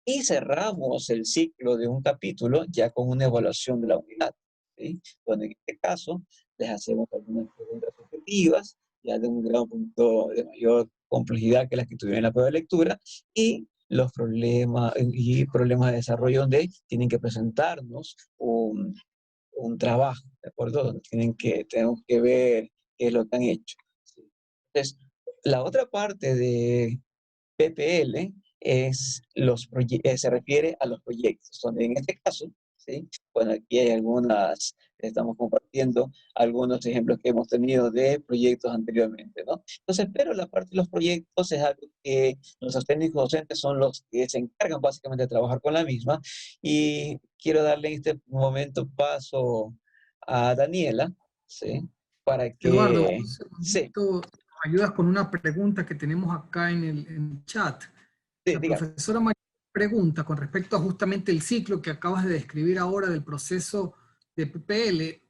Y cerramos el ciclo de un capítulo ya con una evaluación de la unidad, ¿sí?, donde en este caso les hacemos algunas preguntas objetivas, ya de un grado punto de mayor complejidad que las que tuvieron en la prueba de lectura, y los problemas de desarrollo, donde tienen que presentarnos un trabajo, ¿de acuerdo? Donde tenemos que ver qué es lo que han hecho. Entonces, la otra parte de PPL se refiere a los proyectos, donde en este caso, ¿sí?, bueno, aquí hay estamos compartiendo algunos ejemplos que hemos tenido de proyectos anteriormente, ¿no? Entonces, pero la parte de los proyectos es algo que nuestros técnicos docentes son los que se encargan básicamente de trabajar con la misma, y quiero darle en este momento paso a Daniela, ¿sí?, para Eduardo, que... un Sí, segundito, me ayudas con una pregunta que tenemos acá en el chat. sí, La diga. profesora María pregunta con respecto a justamente el ciclo que acabas de describir ahora del proceso de PPL.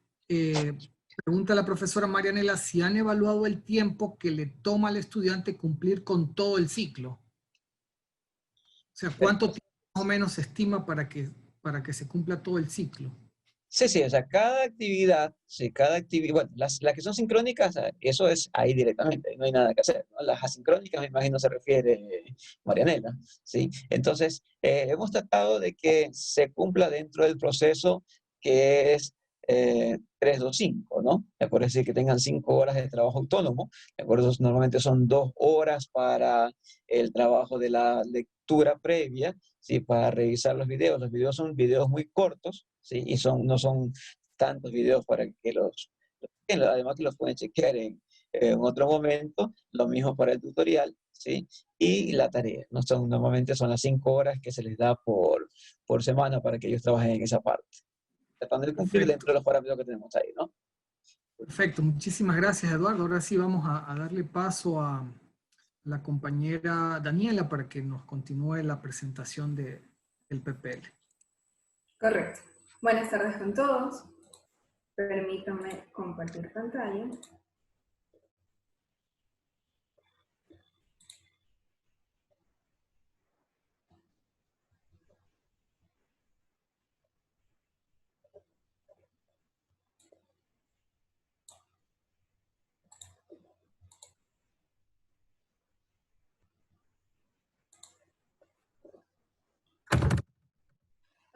Pregunta la profesora Marianela si han evaluado el tiempo que le toma al estudiante cumplir con todo el ciclo. O sea, ¿cuánto tiempo más o menos se estima para que se cumpla todo el ciclo? Sí, o sea, cada actividad, bueno, las que son sincrónicas, eso es ahí directamente, no hay nada que hacer, ¿no? Las asincrónicas, me imagino, se refiere Marianela, ¿sí? Entonces, hemos tratado de que se cumpla dentro del proceso que es 3-2-5, ¿no? De acuerdo, es decir, que tengan 5 horas de trabajo autónomo, de acuerdo, normalmente son 2 horas para el trabajo de la lectura previa, ¿sí? Para revisar los videos son videos muy cortos, ¿sí? Y no son tantos videos para que además que los pueden chequear en otro momento, lo mismo para el tutorial, ¿sí? Y la tarea, ¿no? Normalmente son las 5 horas que se les da por semana para que ellos trabajen en esa parte, tratando de cumplir Perfecto. dentro de los parámetros que tenemos ahí, ¿no? Perfecto, muchísimas gracias, Eduardo. Ahora sí vamos a darle paso a la compañera Daniela para que nos continúe la presentación del PPL. Correcto. Buenas tardes con todos. Permítanme compartir pantalla.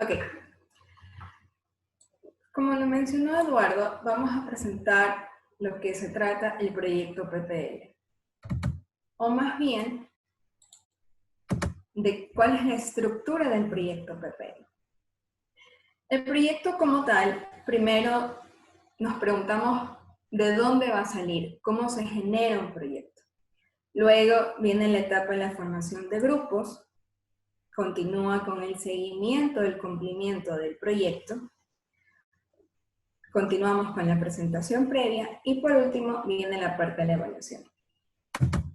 Ok. Como lo mencionó Eduardo, vamos a presentar lo que se trata el proyecto PPL. O más bien, de cuál es la estructura del proyecto PPL. El proyecto como tal, primero nos preguntamos de dónde va a salir, cómo se genera un proyecto. Luego viene la etapa de la formación de grupos, continúa con el seguimiento del cumplimiento del proyecto, continuamos con la presentación previa y por último viene la parte de la evaluación.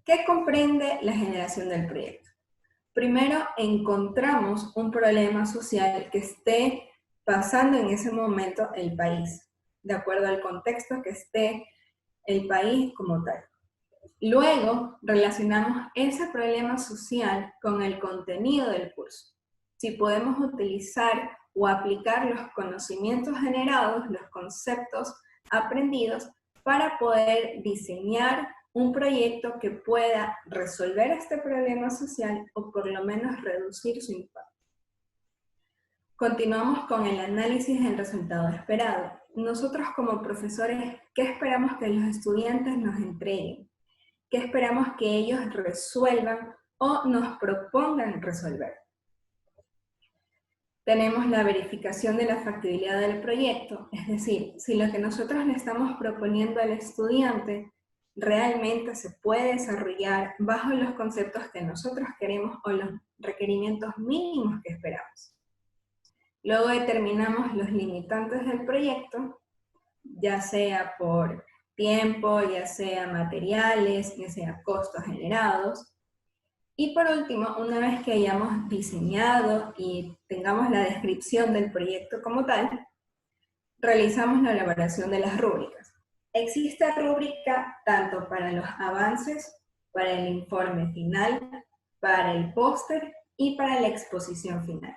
¿Qué comprende la generación del proyecto? Primero encontramos un problema social que esté pasando en ese momento el país, de acuerdo al contexto que esté el país como tal. Luego relacionamos ese problema social con el contenido del curso. Si podemos utilizar o aplicar los conocimientos generados, los conceptos aprendidos, para poder diseñar un proyecto que pueda resolver este problema social o por lo menos reducir su impacto. Continuamos con el análisis del resultado esperado. Nosotros como profesores, ¿qué esperamos que los estudiantes nos entreguen? ¿Qué esperamos que ellos resuelvan o nos propongan resolver? Tenemos la verificación de la factibilidad del proyecto, es decir, si lo que nosotros le estamos proponiendo al estudiante realmente se puede desarrollar bajo los conceptos que nosotros queremos o los requerimientos mínimos que esperamos. Luego determinamos los limitantes del proyecto, ya sea por tiempo, ya sea materiales, ya sea costos generados. Y por último, una vez que hayamos diseñado y tengamos la descripción del proyecto como tal, realizamos la elaboración de las rúbricas. Existe rúbrica tanto para los avances, para el informe final, para el póster y para la exposición final.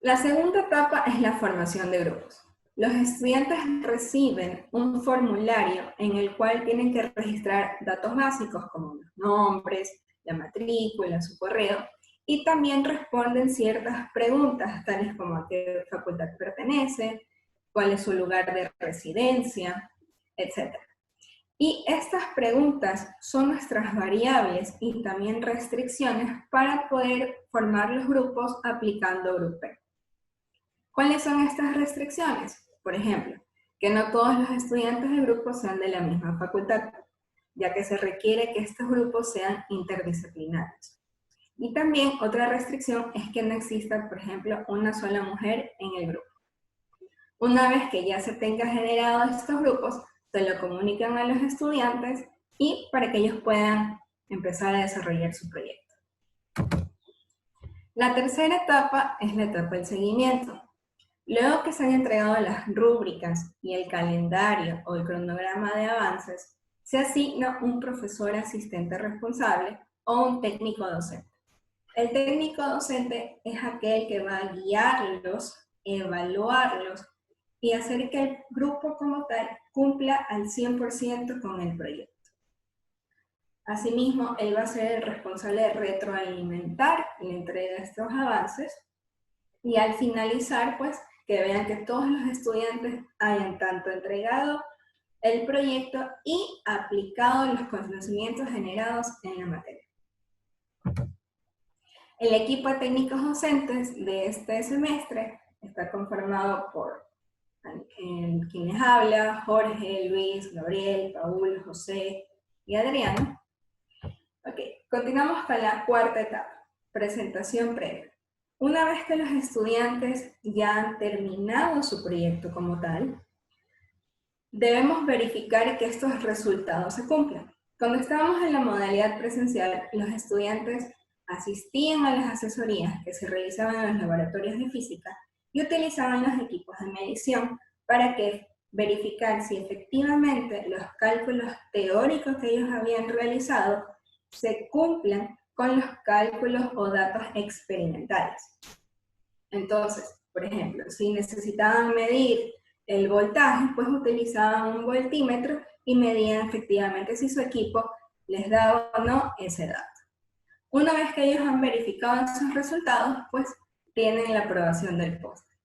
La segunda etapa es la formación de grupos. Los estudiantes reciben un formulario en el cual tienen que registrar datos básicos como los nombres, la matrícula, su correo, y también responden ciertas preguntas, tales como a qué facultad pertenece, cuál es su lugar de residencia, etc. Y estas preguntas son nuestras variables y también restricciones para poder formar los grupos aplicando Grupper. ¿Cuáles son estas restricciones? Por ejemplo, que no todos los estudiantes del grupo sean de la misma facultad, ya que se requiere que estos grupos sean interdisciplinarios. Y también otra restricción es que no exista, por ejemplo, una sola mujer en el grupo. Una vez que ya se tengan generados estos grupos, se lo comunican a los estudiantes y para que ellos puedan empezar a desarrollar su proyecto. La tercera etapa es la etapa del seguimiento. Luego que se han entregado las rúbricas y el calendario o el cronograma de avances, se asigna un profesor asistente responsable o un técnico docente. El técnico docente es aquel que va a guiarlos, evaluarlos y hacer que el grupo como tal cumpla al 100% con el proyecto. Asimismo, él va a ser el responsable de retroalimentar la entrega de estos avances y al finalizar, pues, que vean que todos los estudiantes hayan tanto entregado el proyecto y aplicado los conocimientos generados en la materia. El equipo de técnicos docentes de este semestre está conformado por quien les habla, Jorge, Luis, Gabriel, Paul, José y Adriano. Ok, continuamos con la cuarta etapa, presentación previa. Una vez que los estudiantes ya han terminado su proyecto como tal, debemos verificar que estos resultados se cumplan. Cuando estábamos en la modalidad presencial, los estudiantes asistían a las asesorías que se realizaban en los laboratorios de física y utilizaban los equipos de medición para verificar si efectivamente los cálculos teóricos que ellos habían realizado se cumplan con los cálculos o datos experimentales. Entonces, por ejemplo, si necesitaban medir el voltaje, pues utilizaban un voltímetro y medían efectivamente si su equipo les daba o no ese dato. Una vez que ellos han verificado esos resultados, pues tienen la aprobación del póster.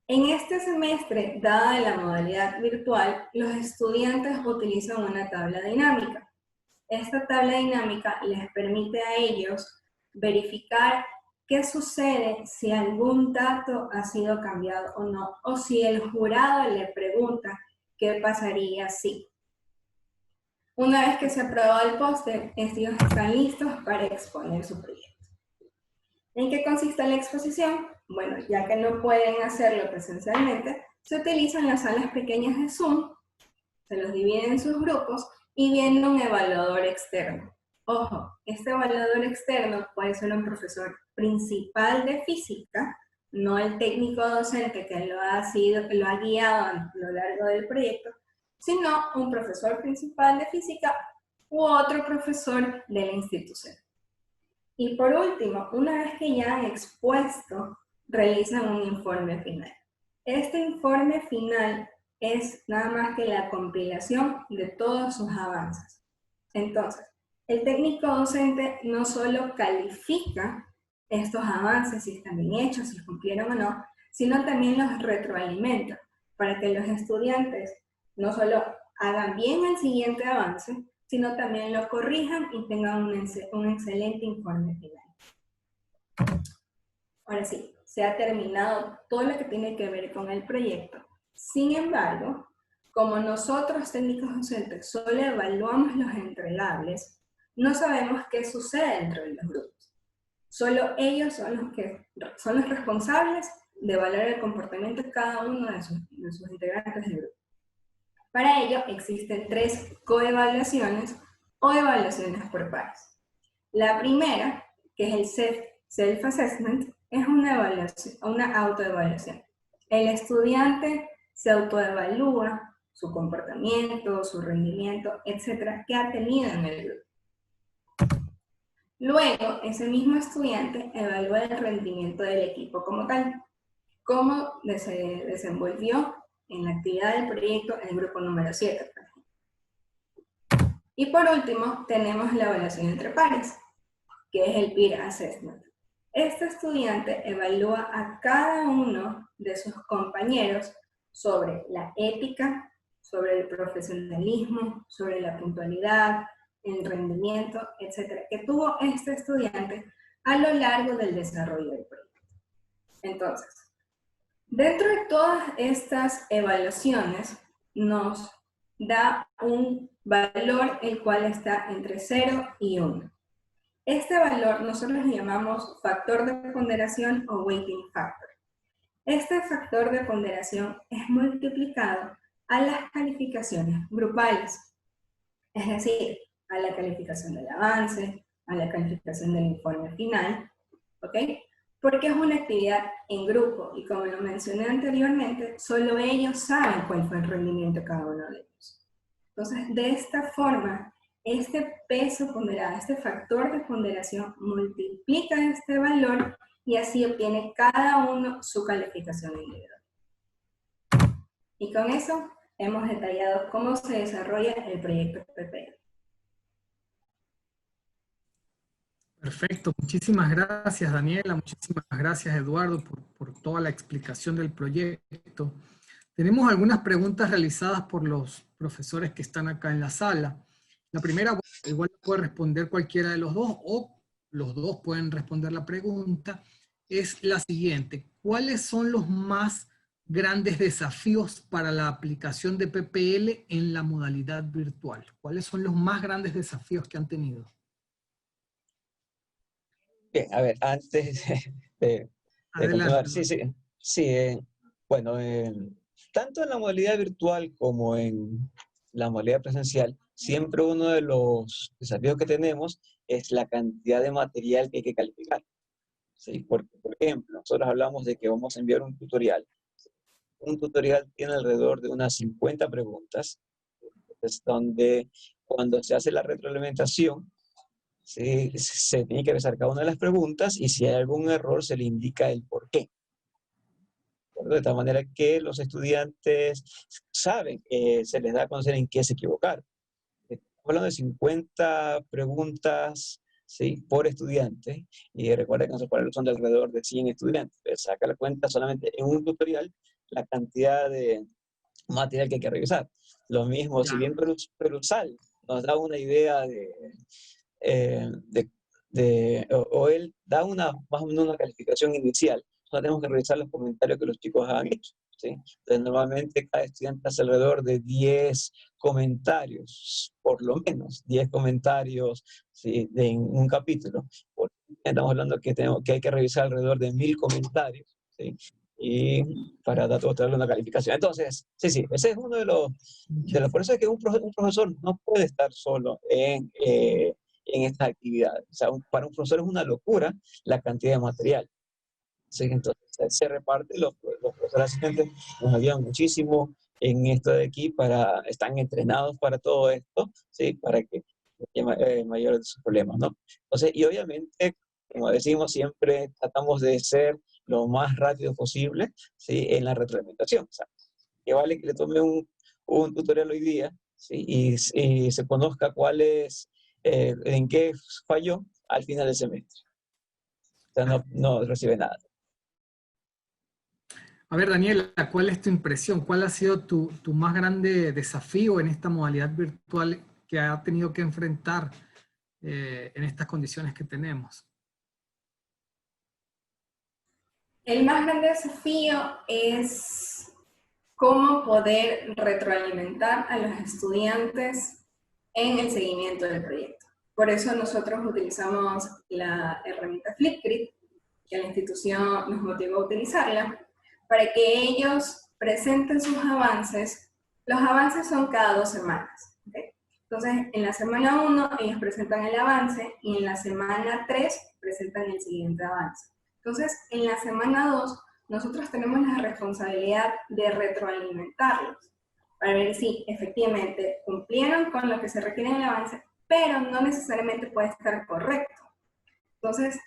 En este semestre, dada la modalidad virtual, los estudiantes utilizan una tabla dinámica. Esta tabla dinámica les permite a ellos verificar qué sucede si algún dato ha sido cambiado o no, o si el jurado le pregunta qué pasaría si. Una vez que se aprueba el póster, ellos están listos para exponer su proyecto. ¿En qué consiste la exposición? Bueno, ya que no pueden hacerlo presencialmente, se utilizan las salas pequeñas de Zoom, se los dividen en sus grupos y viene un evaluador externo. Ojo, este evaluador externo puede ser un profesor principal de física, no el técnico docente que lo ha guiado a lo largo del proyecto, sino un profesor principal de física u otro profesor de la institución. Y por último, una vez que ya han expuesto, realizan un informe final. Este informe final es nada más que la compilación de todos sus avances. Entonces, el técnico docente no solo califica estos avances, si están bien hechos, si cumplieron o no, sino también los retroalimenta para que los estudiantes no solo hagan bien el siguiente avance, sino también lo corrijan y tengan un excelente informe final. Ahora sí, se ha terminado todo lo que tiene que ver con el proyecto. Sin embargo, como nosotros técnicos docentes solo evaluamos los entregables, no sabemos qué sucede dentro de los grupos. Solo ellos son los responsables de evaluar el comportamiento de cada uno de sus integrantes del grupo. Para ello existen 3 coevaluaciones o evaluaciones por pares. La primera, que es el Self-Assessment, es una autoevaluación. El estudiante se autoevalúa su comportamiento, su rendimiento, etcétera, que ha tenido en el grupo. Luego, ese mismo estudiante evalúa el rendimiento del equipo como tal, cómo se desenvolvió en la actividad del proyecto en el grupo número 7. Y por último, tenemos la evaluación entre pares, que es el Peer Assessment. Este estudiante evalúa a cada uno de sus compañeros sobre la ética, sobre el profesionalismo, sobre la puntualidad, el rendimiento, etc., que tuvo este estudiante a lo largo del desarrollo del proyecto. Entonces, dentro de todas estas evaluaciones, nos da un valor el cual está entre 0 y 1. Este valor nosotros le llamamos factor de ponderación o weighting factor. Este factor de ponderación es multiplicado a las calificaciones grupales, es decir, a la calificación del avance, a la calificación del informe final, ¿ok? Porque es una actividad en grupo y como lo mencioné anteriormente, solo ellos saben cuál fue el rendimiento de cada uno de ellos. Entonces, de esta forma este peso ponderado, este factor de ponderación, multiplica este valor y así obtiene cada uno su calificación individual. Y con eso hemos detallado cómo se desarrolla el proyecto PPL. Perfecto, muchísimas gracias Daniela, muchísimas gracias Eduardo por toda la explicación del proyecto. Tenemos algunas preguntas realizadas por los profesores que están acá en la sala. La primera, igual puede responder cualquiera de los dos o los dos pueden responder la pregunta, es la siguiente. ¿Cuáles son los más grandes desafíos para la aplicación de PPL en la modalidad virtual? ¿Cuáles son los más grandes desafíos que han tenido? Bien, a ver, antes de continuar, bueno, tanto en la modalidad virtual como en la modalidad presencial, siempre uno de los desafíos que tenemos es la cantidad de material que hay que calificar. ¿Sí? Porque, por ejemplo, nosotros hablamos de que vamos a enviar un tutorial. Un tutorial tiene alrededor de unas 50 preguntas, es donde cuando se hace la retroalimentación, se tiene que revisar cada una de las preguntas y si hay algún error se le indica el por qué. De tal manera que los estudiantes saben, se les da a conocer en qué se equivocaron. Estamos hablando de 50 preguntas, ¿sí?, por estudiante, y recuerda que nosotros son de alrededor de 100 estudiantes. Saca la cuenta solamente en un tutorial la cantidad de material que hay que revisar. Lo mismo, si bien Perusal nos da una idea o él da más o menos una calificación inicial, nosotros tenemos que revisar los comentarios que los chicos han hecho, ¿sí? Entonces, normalmente cada estudiante hace alrededor de 10 comentarios, por lo menos 10 comentarios, ¿sí?, en un capítulo. Estamos hablando que hay que revisar alrededor de 1000 comentarios, ¿sí?, y para darle una calificación. Entonces, sí, ese es uno de los por eso es que un profesor no puede estar solo en estas actividades. O sea, para un profesor es una locura la cantidad de material. ¿Sí? Entonces, se reparte, los profesores asistentes nos ayudan muchísimo en esto de aquí, están entrenados para todo esto, ¿sí?, para que mayores de sus problemas, ¿no? Entonces, y obviamente, como decimos, siempre tratamos de ser lo más rápido posible, ¿sí?, en la retroalimentación. O sea, que vale que le tome un tutorial hoy día, ¿sí?, y se conozca en qué falló al final del semestre. O sea, no recibe nada. A ver, Daniela, ¿cuál es tu impresión? ¿Cuál ha sido tu más grande desafío en esta modalidad virtual que ha tenido que enfrentar en estas condiciones que tenemos? El más grande desafío es cómo poder retroalimentar a los estudiantes en el seguimiento del proyecto. Por eso nosotros utilizamos la herramienta Flipgrid, que la institución nos motivó a utilizarla, para que ellos presenten sus avances. Los avances son cada 2 semanas. ¿Okay? Entonces, en la semana 1 ellos presentan el avance y en la semana 3 presentan el siguiente avance. Entonces, en la semana 2 nosotros tenemos la responsabilidad de retroalimentarlos para ver si efectivamente cumplieron con lo que se requiere en el avance, pero no necesariamente puede estar correcto. Entonces,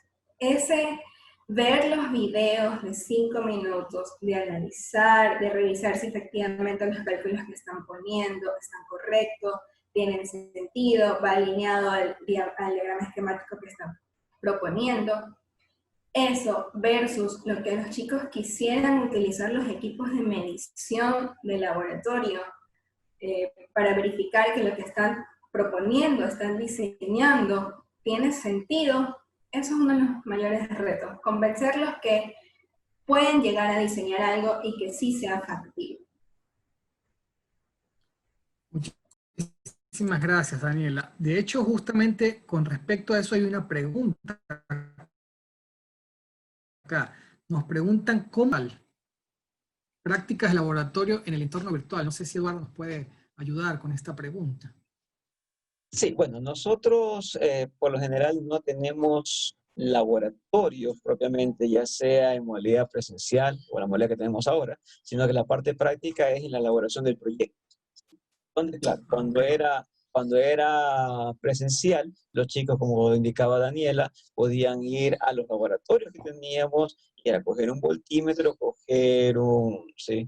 ver los videos de 5 minutos, de analizar, de revisar si efectivamente los cálculos que están poniendo están correctos, tienen sentido, va alineado al diagrama esquemático que están proponiendo. Eso versus lo que los chicos quisieran utilizar los equipos de medición de laboratorio para verificar que lo que están proponiendo, están diseñando, tiene sentido. Eso es uno de los mayores retos, convencerlos que pueden llegar a diseñar algo y que sí sea factible. Muchísimas gracias, Daniela. De hecho, justamente con respecto a eso hay una pregunta acá. Nos preguntan cómo prácticas de laboratorio en el entorno virtual. No sé si Eduardo nos puede ayudar con esta pregunta. Sí, bueno, nosotros por lo general no tenemos laboratorios propiamente, ya sea en modalidad presencial o la modalidad que tenemos ahora, sino que la parte práctica es en la elaboración del proyecto. Entonces, claro, cuando era Cuando era presencial, los chicos, como indicaba Daniela, podían ir a los laboratorios que teníamos y era coger un voltímetro, coger ¿sí?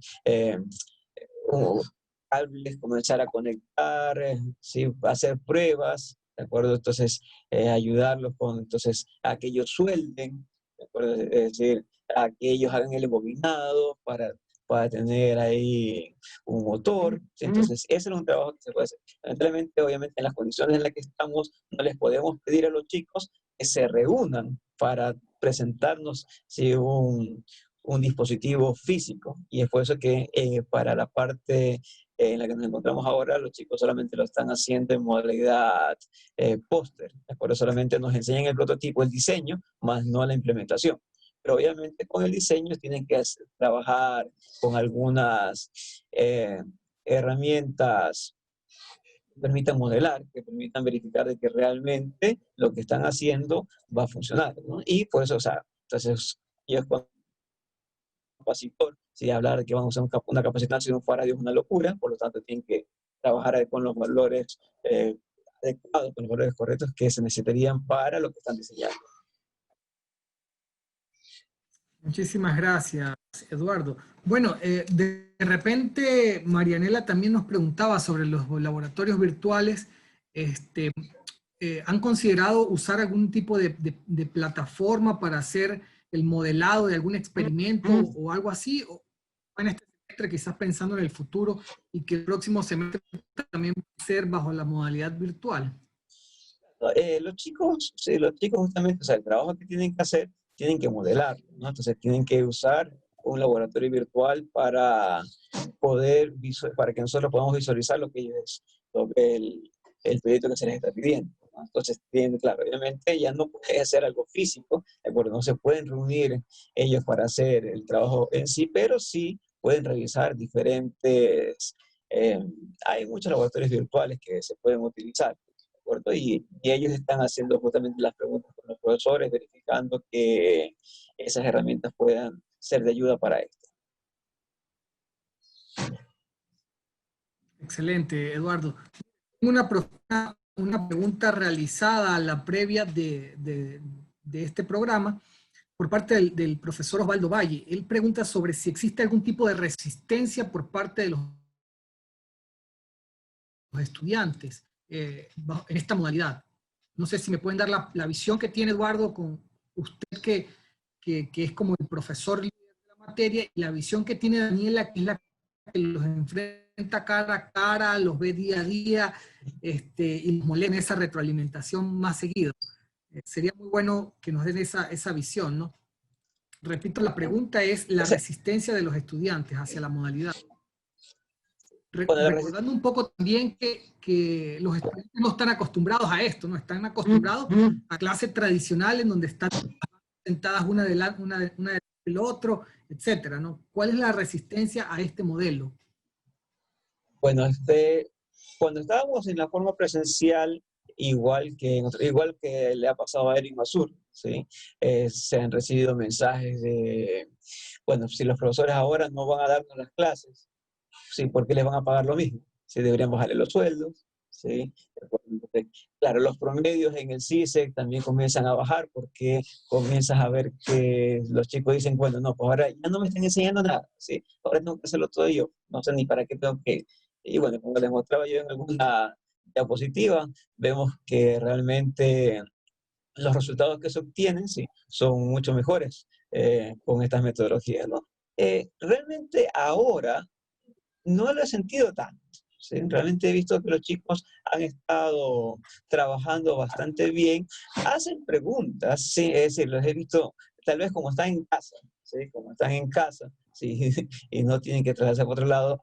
Un cables, comenzar a conectar, ¿sí? Hacer pruebas, ¿de acuerdo? Entonces, ayudarlos con, entonces, a que ellos suelden, ¿de acuerdo? Es decir, a que ellos hagan el embobinado para tener ahí un motor. ¿Sí? Entonces, ese es un trabajo que se puede hacer. Lamentablemente, obviamente, en las condiciones en las que estamos, no les podemos pedir a los chicos que se reúnan para presentarnos, ¿sí? Un dispositivo físico. Y es por eso que para la parte en la que nos encontramos ahora, los chicos solamente lo están haciendo en modalidad póster. Por eso solamente nos enseñan el prototipo, el diseño, más no la implementación. Pero obviamente con el diseño tienen que trabajar con algunas herramientas que permitan modelar, que permitan verificar de que realmente lo que están haciendo va a funcionar, ¿no? Y por eso, o sea, entonces, ellos cuando capacitor, si hablar de que vamos a usar una capacitación fuera de una locura, por lo tanto tienen que trabajar con los valores adecuados, con los valores correctos que se necesitarían para lo que están diseñando. Muchísimas gracias, Eduardo. Bueno, de repente Marianela también nos preguntaba sobre los laboratorios virtuales. ¿Han considerado usar algún tipo de plataforma para hacer el modelado de algún experimento o algo así? ¿O en este semestre quizás pensando en el futuro y que el próximo semestre también va a ser bajo la modalidad virtual? Los chicos justamente, o sea, el trabajo que tienen que hacer, tienen que modelarlo, ¿no? Entonces tienen que usar un laboratorio virtual para para que nosotros podamos visualizar lo que ellos, el proyecto que se les está pidiendo, ¿no? Entonces, claro, obviamente ya no puede hacer algo físico, ¿de acuerdo? No se pueden reunir ellos para hacer el trabajo en sí, pero sí pueden revisar diferentes, hay muchos laboratorios virtuales que se pueden utilizar. Y ellos están haciendo justamente las preguntas con los profesores, verificando que esas herramientas puedan ser de ayuda para esto. Excelente, Eduardo. Una pregunta realizada a la previa de este programa por parte del profesor Osvaldo Valle. Él pregunta sobre si existe algún tipo de resistencia por parte de los estudiantes en esta modalidad. No sé si me pueden dar la visión que tiene Eduardo con usted que es como el profesor líder de la materia, y la visión que tiene Daniela, que es la que los enfrenta cara a cara, los ve día a día, y los molesta en esa retroalimentación más seguido. Sería muy bueno que nos den esa visión, ¿no? Repito, la pregunta es la resistencia de los estudiantes hacia la modalidad. Recordando un poco también que los estudiantes no están acostumbrados a esto, no están acostumbrados a clases tradicionales en donde están sentadas una del otro, etcétera, ¿no? ¿Cuál es la resistencia a este modelo? Bueno, cuando estábamos en la forma presencial, igual que le ha pasado a Eric Masur, ¿sí? Se han recibido mensajes de, bueno, si los profesores ahora no van a darnos las clases, ¿sí? ¿Por qué les van a pagar lo mismo? ¿Sí? Deberían bajarle los sueldos, ¿sí? Entonces, claro, los promedios en el CISEC también comienzan a bajar porque comienzas a ver que los chicos dicen, bueno, no, pues ahora ya no me están enseñando nada, ¿sí? Ahora tengo que hacerlo todo yo, no sé ni para qué tengo que... Y bueno, como les mostraba yo en alguna diapositiva, vemos que realmente los resultados que se obtienen, sí, son mucho mejores con estas metodologías, ¿no? Realmente ahora no lo he sentido tanto, ¿sí? Realmente he visto que los chicos han estado trabajando bastante bien, hacen preguntas, ¿sí? Es decir, los he visto tal vez como están en casa, ¿sí? Como están en casa, ¿sí? Y no tienen que trasladarse por otro lado,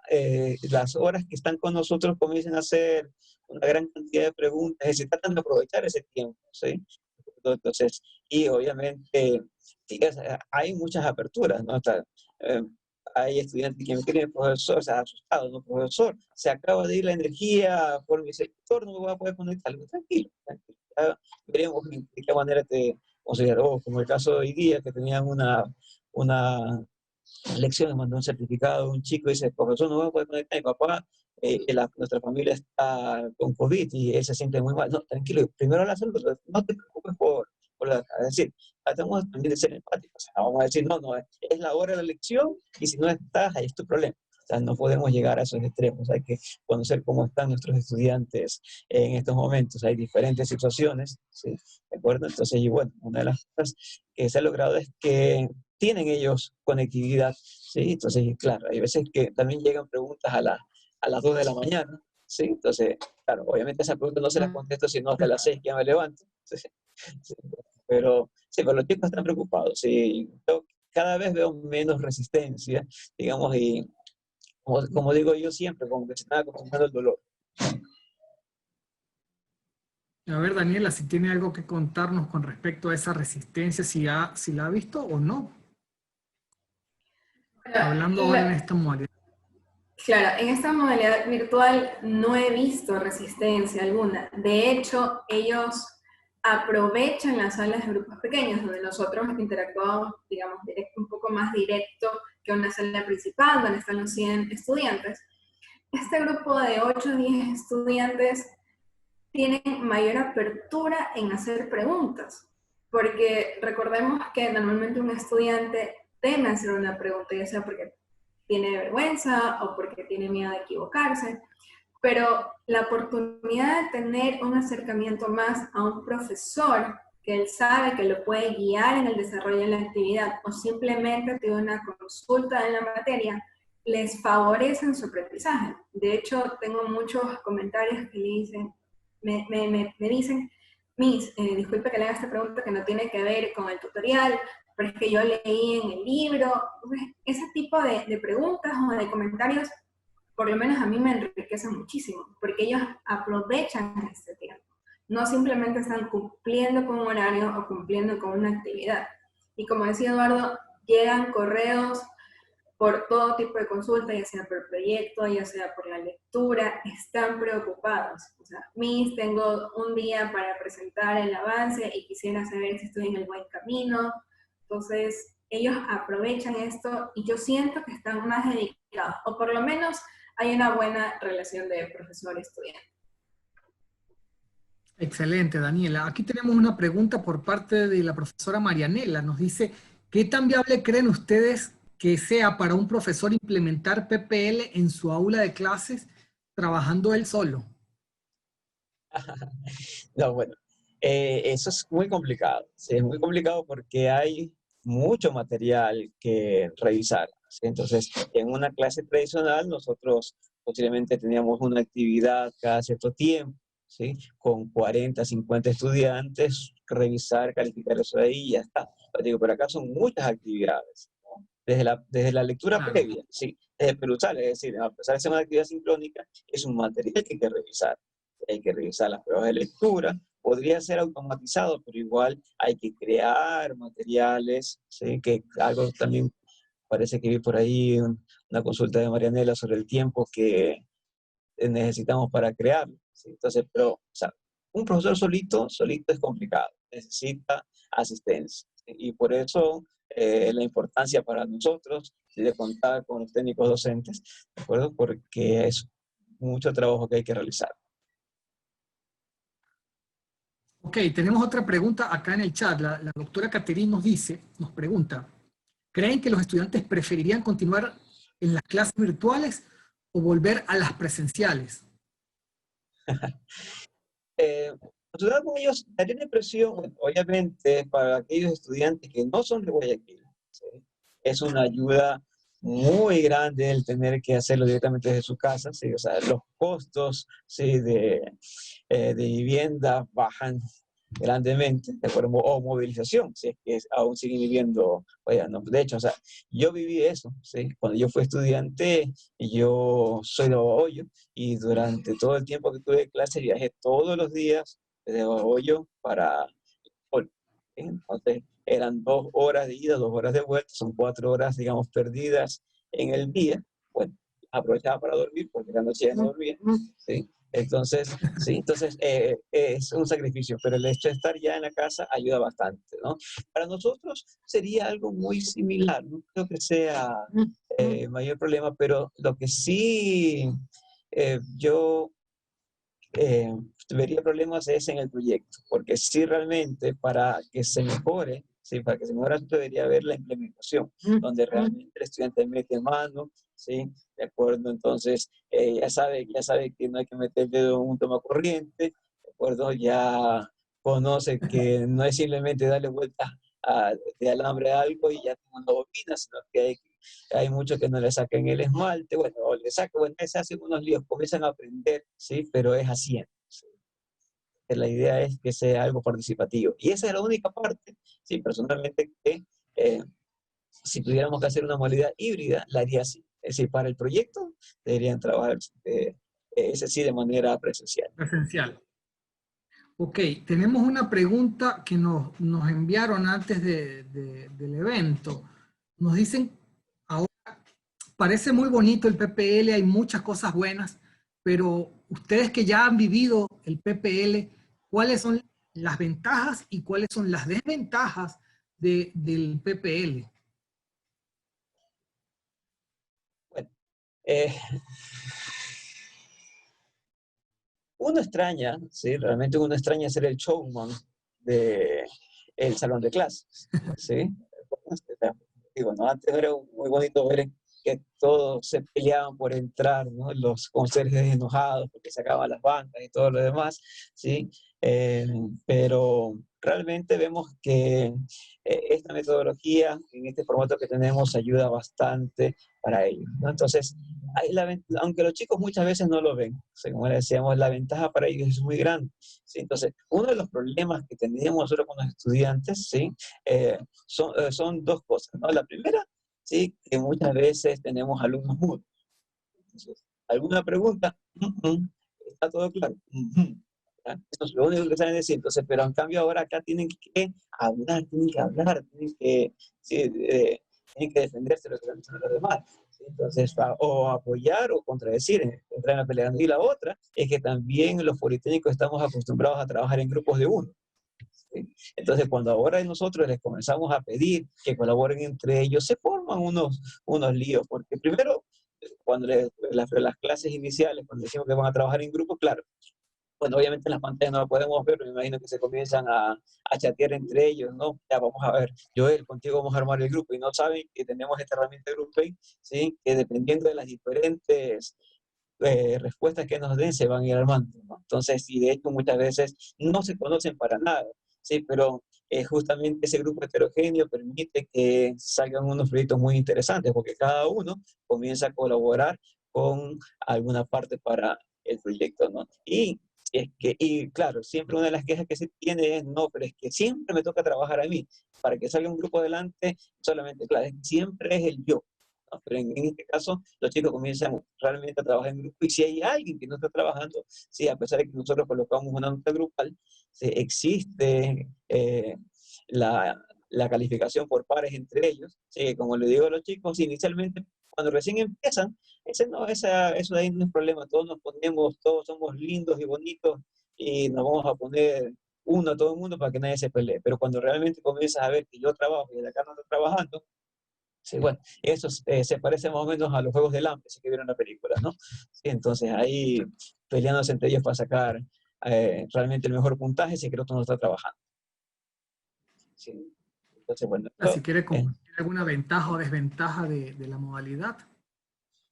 las horas que están con nosotros comienzan a hacer una gran cantidad de preguntas, es decir, tratan de aprovechar ese tiempo, ¿sí? Entonces, y obviamente sí, hay muchas aperturas, ¿no? Hay estudiantes que me escriben, profesor, se ha asustado, ¿no? Profesor, se acaba de ir la energía por mi sector, no me voy a poder conectar. Tranquilo, tranquilo. Ya veremos de qué manera te consideró, como el caso de hoy día, que tenían una lección, me mandó un certificado, un chico dice, profesor, no voy a poder conectar, mi papá nuestra familia está con COVID y él se siente muy mal. No, tranquilo, primero la salud, no te preocupes es decir, tratamos también de ser empáticos. O sea, no vamos a decir, no, es la hora de la elección y si no estás, ahí es tu problema. O sea, no podemos llegar a esos extremos. Hay que conocer cómo están nuestros estudiantes en estos momentos. Hay diferentes situaciones, ¿sí? ¿De acuerdo? Entonces, y bueno, una de las cosas que se ha logrado es que tienen ellos conectividad, ¿sí? Entonces, y claro, hay veces que también llegan preguntas a las 2 de la mañana, ¿sí? Entonces, claro, obviamente esa pregunta no se la contesto sino hasta las 6 que ya me levanto, ¿sí? Sí, pero los chicos están preocupados, sí. Yo cada vez veo menos resistencia, digamos, y como digo yo siempre, como que se están acostumbrando al dolor. A ver, Daniela, si tiene algo que contarnos con respecto a esa resistencia, si la ha visto o no. Hablando ahora en esta modalidad. Claro, en esta modalidad virtual no he visto resistencia alguna. De hecho, ellos aprovechan las salas de grupos pequeños, donde nosotros interactuamos, digamos, un poco más directo que una sala principal, donde están los 100 estudiantes. Este grupo de 8 o 10 estudiantes tienen mayor apertura en hacer preguntas, porque recordemos que normalmente un estudiante teme hacer una pregunta, ya sea porque tiene vergüenza o porque tiene miedo de equivocarse, pero la oportunidad de tener un acercamiento más a un profesor que él sabe que lo puede guiar en el desarrollo de la actividad o simplemente tiene una consulta en la materia, les favorece en su aprendizaje. De hecho, tengo muchos comentarios que me dicen, Miss, disculpe que le haga esta pregunta que no tiene que ver con el tutorial, pero es que yo leí en el libro. Ese tipo de preguntas o de comentarios, por lo menos a mí me enriquecen muchísimo, porque ellos aprovechan este tiempo. No simplemente están cumpliendo con un horario o cumpliendo con una actividad. Y como decía Eduardo, llegan correos por todo tipo de consulta, ya sea por proyecto, ya sea por la lectura, están preocupados. O sea, Miss, tengo un día para presentar el avance y quisiera saber si estoy en el buen camino. Entonces, ellos aprovechan esto y yo siento que están más dedicados, o por lo menos hay una buena relación de profesor-estudiante. Excelente, Daniela. Aquí tenemos una pregunta por parte de la profesora Marianela. Nos dice, ¿qué tan viable creen ustedes que sea para un profesor implementar PPL en su aula de clases trabajando él solo? No, bueno, eso es muy complicado. Sí, es muy complicado porque hay mucho material que revisar, ¿sí? Entonces, en una clase tradicional, nosotros posiblemente teníamos una actividad cada cierto tiempo, ¿sí? Con 40, 50 estudiantes, revisar, calificar eso de ahí y ya está. Pero acá son muchas actividades, ¿no? Desde la lectura previa, ¿sí? Desde el perusal, es decir, a pesar de ser una actividad sincrónica, es un material que hay que revisar. Hay que revisar las pruebas de lectura, podría ser automatizado, pero igual hay que crear materiales, ¿sí? Que algo también parece que vi por ahí una consulta de Marianela sobre el tiempo que necesitamos para crearlo, ¿sí? Entonces, pero, o sea, un profesor solito es complicado, necesita asistencia, ¿sí? Y por eso la importancia para nosotros de contar con los técnicos docentes, ¿de acuerdo? Porque es mucho trabajo que hay que realizar. Ok, tenemos otra pregunta acá en el chat. La doctora Caterine nos pregunta, ¿creen que los estudiantes preferirían continuar en las clases virtuales o volver a las presenciales? Estudiar con ellos daría una impresión, bueno, obviamente, para aquellos estudiantes que no son de Guayaquil, ¿sí? Es una ayuda muy grande el tener que hacerlo directamente desde su casa, ¿sí? O sea, los costos, ¿sí? de vivienda bajan grandemente, ¿de acuerdo? O movilización, si es que aún siguen viviendo, oiga, no, de hecho, o sea, yo viví eso, ¿sí? Cuando yo fui estudiante, yo soy de Babahoyo, y durante todo el tiempo que tuve clase viajé todos los días desde Babahoyo para Pol. Entonces, eran 2 horas de ida, 2 horas de vuelta, son 4 horas, digamos, perdidas en el día. Bueno, aprovechaba para dormir, porque la noche ya no dormía, ¿sí? Entonces, sí, entonces es un sacrificio, pero el hecho de estar ya en la casa ayuda bastante, ¿no? Para nosotros sería algo muy similar, no creo que sea mayor problema, pero lo que sí yo vería problemas es en el proyecto, porque si realmente para que se mejore, sí, para que se mejore, debería haber la implementación, donde realmente el estudiante mete mano, ¿sí? De acuerdo, entonces ya sabe que no hay que meter el dedo en un toma corriente, de acuerdo, ya conoce que no es simplemente darle vuelta de alambre a algo y ya tengo una bobina, sino que hay muchos que no le sacan el esmalte, bueno, o le sacan, bueno, se hacen unos líos, comienzan a aprender, ¿sí? Pero es haciendo. ¿Sí? La idea es que sea algo participativo. Y esa es la única parte, sí, personalmente, que si tuviéramos que hacer una modalidad híbrida, la haría así. Es decir, para el proyecto deberían trabajar, ese sí, de manera presencial. Presencial. Ok, tenemos una pregunta que nos enviaron antes del evento. Nos dicen, ahora parece muy bonito el PPL, hay muchas cosas buenas, pero ustedes que ya han vivido el PPL, ¿cuáles son las ventajas y cuáles son las desventajas del PPL? Bueno, uno extraña, ¿sí? Realmente uno extraña ser el showman del salón de clases, ¿sí? Digo, ¿no? Antes era muy bonito ver que todos se peleaban por entrar, ¿no? Los conserjes enojados porque sacaban las bancas y todo lo demás, ¿sí? Pero realmente vemos que esta metodología, en este formato que tenemos, ayuda bastante para ello, ¿no? Entonces, aunque los chicos muchas veces no lo ven, como decíamos, la ventaja para ellos es muy grande, ¿sí? Entonces, uno de los problemas que tenemos nosotros con los estudiantes, ¿sí? Son dos cosas, ¿no? La primera, ¿sí? Que muchas veces tenemos alumnos mudos. Entonces, ¿alguna pregunta? ¿Está todo claro? Eso es lo único que saben decir. Entonces, pero en cambio ahora acá tienen que hablar, sí, tienen que defenderse de lo que están diciendo los demás. ¿Sí? Entonces, o apoyar o contradecir, entrar en la pelea. Y la otra es que también los politécnicos estamos acostumbrados a trabajar en grupos de uno. ¿Sí? Entonces, cuando ahora nosotros les comenzamos a pedir que colaboren entre ellos, se forman unos líos, porque primero, cuando las clases iniciales, cuando decimos que van a trabajar en grupo, claro, bueno, obviamente en las pantallas no lo podemos ver, pero me imagino que se comienzan a chatear entre ellos, ¿no? Ya vamos a ver, Joel, contigo vamos a armar el grupo, y no saben que tenemos esta herramienta de GroupPay, ¿sí? Que dependiendo de las diferentes respuestas que nos den, se van a ir armando, ¿no? Entonces, y de hecho muchas veces no se conocen para nada, ¿sí? Pero justamente ese grupo heterogéneo permite que salgan unos proyectos muy interesantes, porque cada uno comienza a colaborar con alguna parte para el proyecto, ¿no? Y claro, siempre una de las quejas que se tiene es, no, pero es que siempre me toca trabajar a mí. Para que salga un grupo adelante, solamente, claro, siempre es el yo, ¿no? Pero en este caso, los chicos comienzan realmente a trabajar en grupo, y si hay alguien que no está trabajando, sí, a pesar de que nosotros colocamos una nota grupal, sí, existe la calificación por pares entre ellos, sí, como le digo a los chicos, inicialmente, cuando recién empiezan, eso de ahí no es problema, todos somos lindos y bonitos, y nos vamos a poner uno a todo el mundo para que nadie se pelee. Pero cuando realmente comienzas a ver que yo trabajo y el acá no está trabajando, sí, bueno, eso se parece más o menos a los Juegos del Hambre, si que vieron la película, ¿no? Sí, entonces ahí peleándose entre ellos para sacar realmente el mejor puntaje si que el otro no está trabajando. Sí. Entonces, bueno. Si quiere compartir alguna ventaja o desventaja de la modalidad.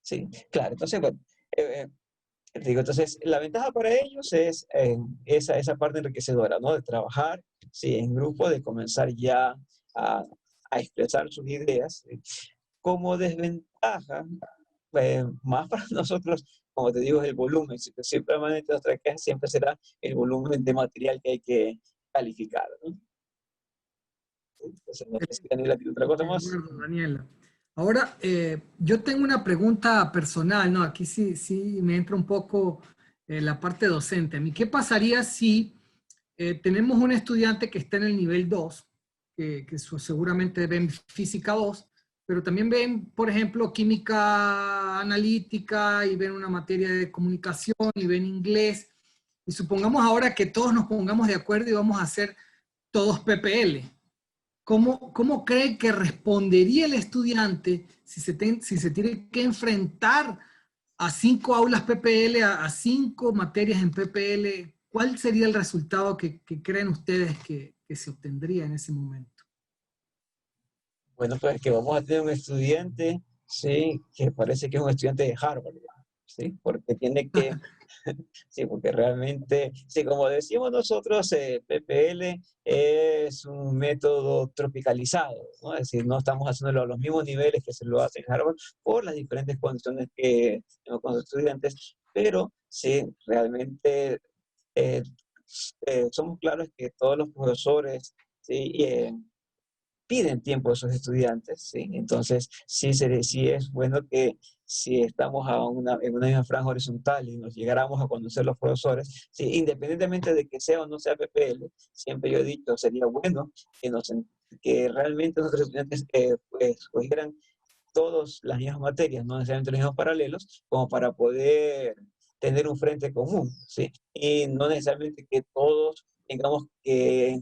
Sí, claro. Entonces, bueno, digo, entonces la ventaja para ellos es esa parte enriquecedora, ¿no? De trabajar, sí, en grupo, de comenzar ya a expresar sus ideas. ¿Sí? Como desventaja, más para nosotros, como te digo, es el volumen. Siempre nuestra queja siempre será el volumen de material que hay que calificar, ¿no? Entonces, no sé si Daniela tiene otra cosa más. Daniela. Ahora, yo tengo una pregunta personal, ¿no? Aquí sí me entra un poco la parte docente. ¿A mí qué pasaría si tenemos un estudiante que está en el nivel 2, que seguramente ven física 2, pero también ven, por ejemplo, química analítica, y ven una materia de comunicación, y ven inglés, y supongamos ahora que todos nos pongamos de acuerdo y vamos a hacer todos PPL. ¿Cómo cree que respondería el estudiante si se tiene que enfrentar a 5 aulas PPL, a 5 materias en PPL, ¿cuál sería el resultado que creen ustedes que se obtendría en ese momento? Bueno, pues que vamos a tener un estudiante, sí, que parece que es un estudiante de Harvard, ¿sí? Porque tiene que, sí, porque realmente, sí, como decimos nosotros, PPL es un método tropicalizado, ¿no? Es decir, no estamos haciéndolo a los mismos niveles que se lo hace en Harvard por las diferentes condiciones que tenemos con los estudiantes, pero sí, realmente eh, somos claros que todos los profesores, sí, piden tiempo a esos estudiantes, ¿sí? Entonces, sí es bueno que si estamos en una misma franja horizontal y nos llegáramos a conocer los profesores, ¿sí? Independientemente de que sea o no sea PPL, siempre yo he dicho, sería bueno que realmente nuestros estudiantes pues, cogieran todas las mismas materias, no necesariamente los mismos paralelos, como para poder tener un frente común, ¿sí? Y no necesariamente que todos tengamos que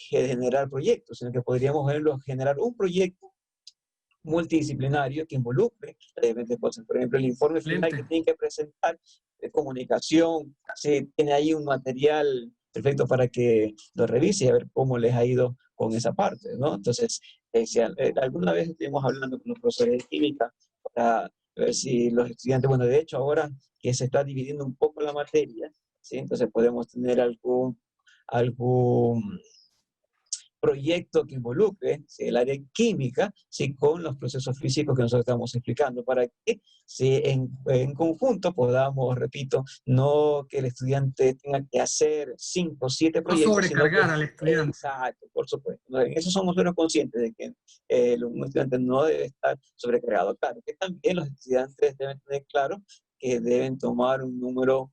generar proyectos, sino que podríamos generar un proyecto multidisciplinario que involucre diferentes cosas. Por ejemplo, el informe final que tienen que presentar de comunicación, si tiene ahí un material perfecto para que lo revise y a ver cómo les ha ido con esa parte, ¿no? Entonces, si alguna vez estuvimos hablando con los profesores de química para ver si los estudiantes, bueno, de hecho ahora que se está dividiendo un poco la materia, ¿sí? Entonces podemos tener algún proyecto que involucre, ¿sí?, el área química, ¿sí?, con los procesos físicos que nosotros estamos explicando, para que ¿sí?, en conjunto podamos, repito, no que el estudiante tenga que hacer 5 o 7 No proyectos, sino que, sobrecargar al estudiante. exacto, por supuesto. En eso somos menos conscientes de que un estudiante no debe estar sobrecargado. Claro, que también los estudiantes deben tener claro que deben tomar un número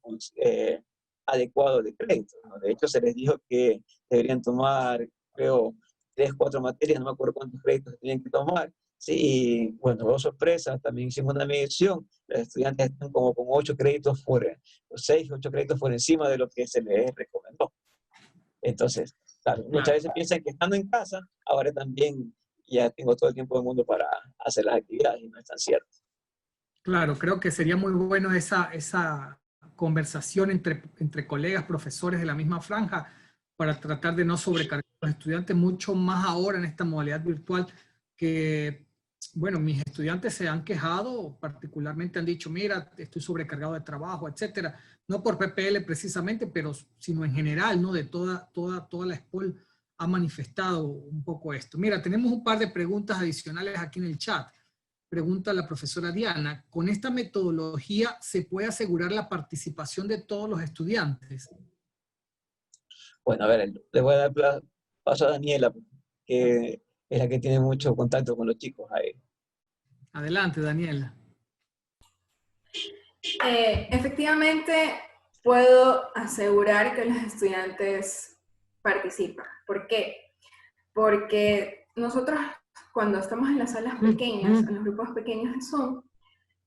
adecuado de créditos, ¿no? De hecho, se les dijo que deberían tomar, creo, 3, 4 materias, no me acuerdo cuántos créditos tenían que tomar. Sí, y bueno, oh sorpresa, también hicimos una medición, los estudiantes están como con 8 créditos por, 6, 8 créditos por encima de lo que se les recomendó. Entonces, claro, muchas veces piensan que estando en casa, ahora también ya tengo todo el tiempo del mundo para hacer las actividades, y no es tan cierto. Claro, creo que sería muy bueno esa conversación entre colegas, profesores de la misma franja, para tratar de no sobrecargar a los estudiantes, mucho más ahora en esta modalidad virtual que, bueno, mis estudiantes se han quejado, particularmente han dicho, mira, estoy sobrecargado de trabajo, etcétera. No por PPL precisamente, pero sino en general, ¿no? De toda la SPOL ha manifestado un poco esto. Mira, tenemos un par de preguntas adicionales aquí en el chat. Pregunta la profesora Diana, ¿con esta metodología se puede asegurar la participación de todos los estudiantes? Bueno, a ver, le voy a dar paso a Daniela, que es la que tiene mucho contacto con los chicos ahí. Adelante, Daniela. Efectivamente, puedo asegurar que los estudiantes participan. ¿Por qué? Porque nosotros, cuando estamos en las salas pequeñas, en los grupos pequeños de Zoom,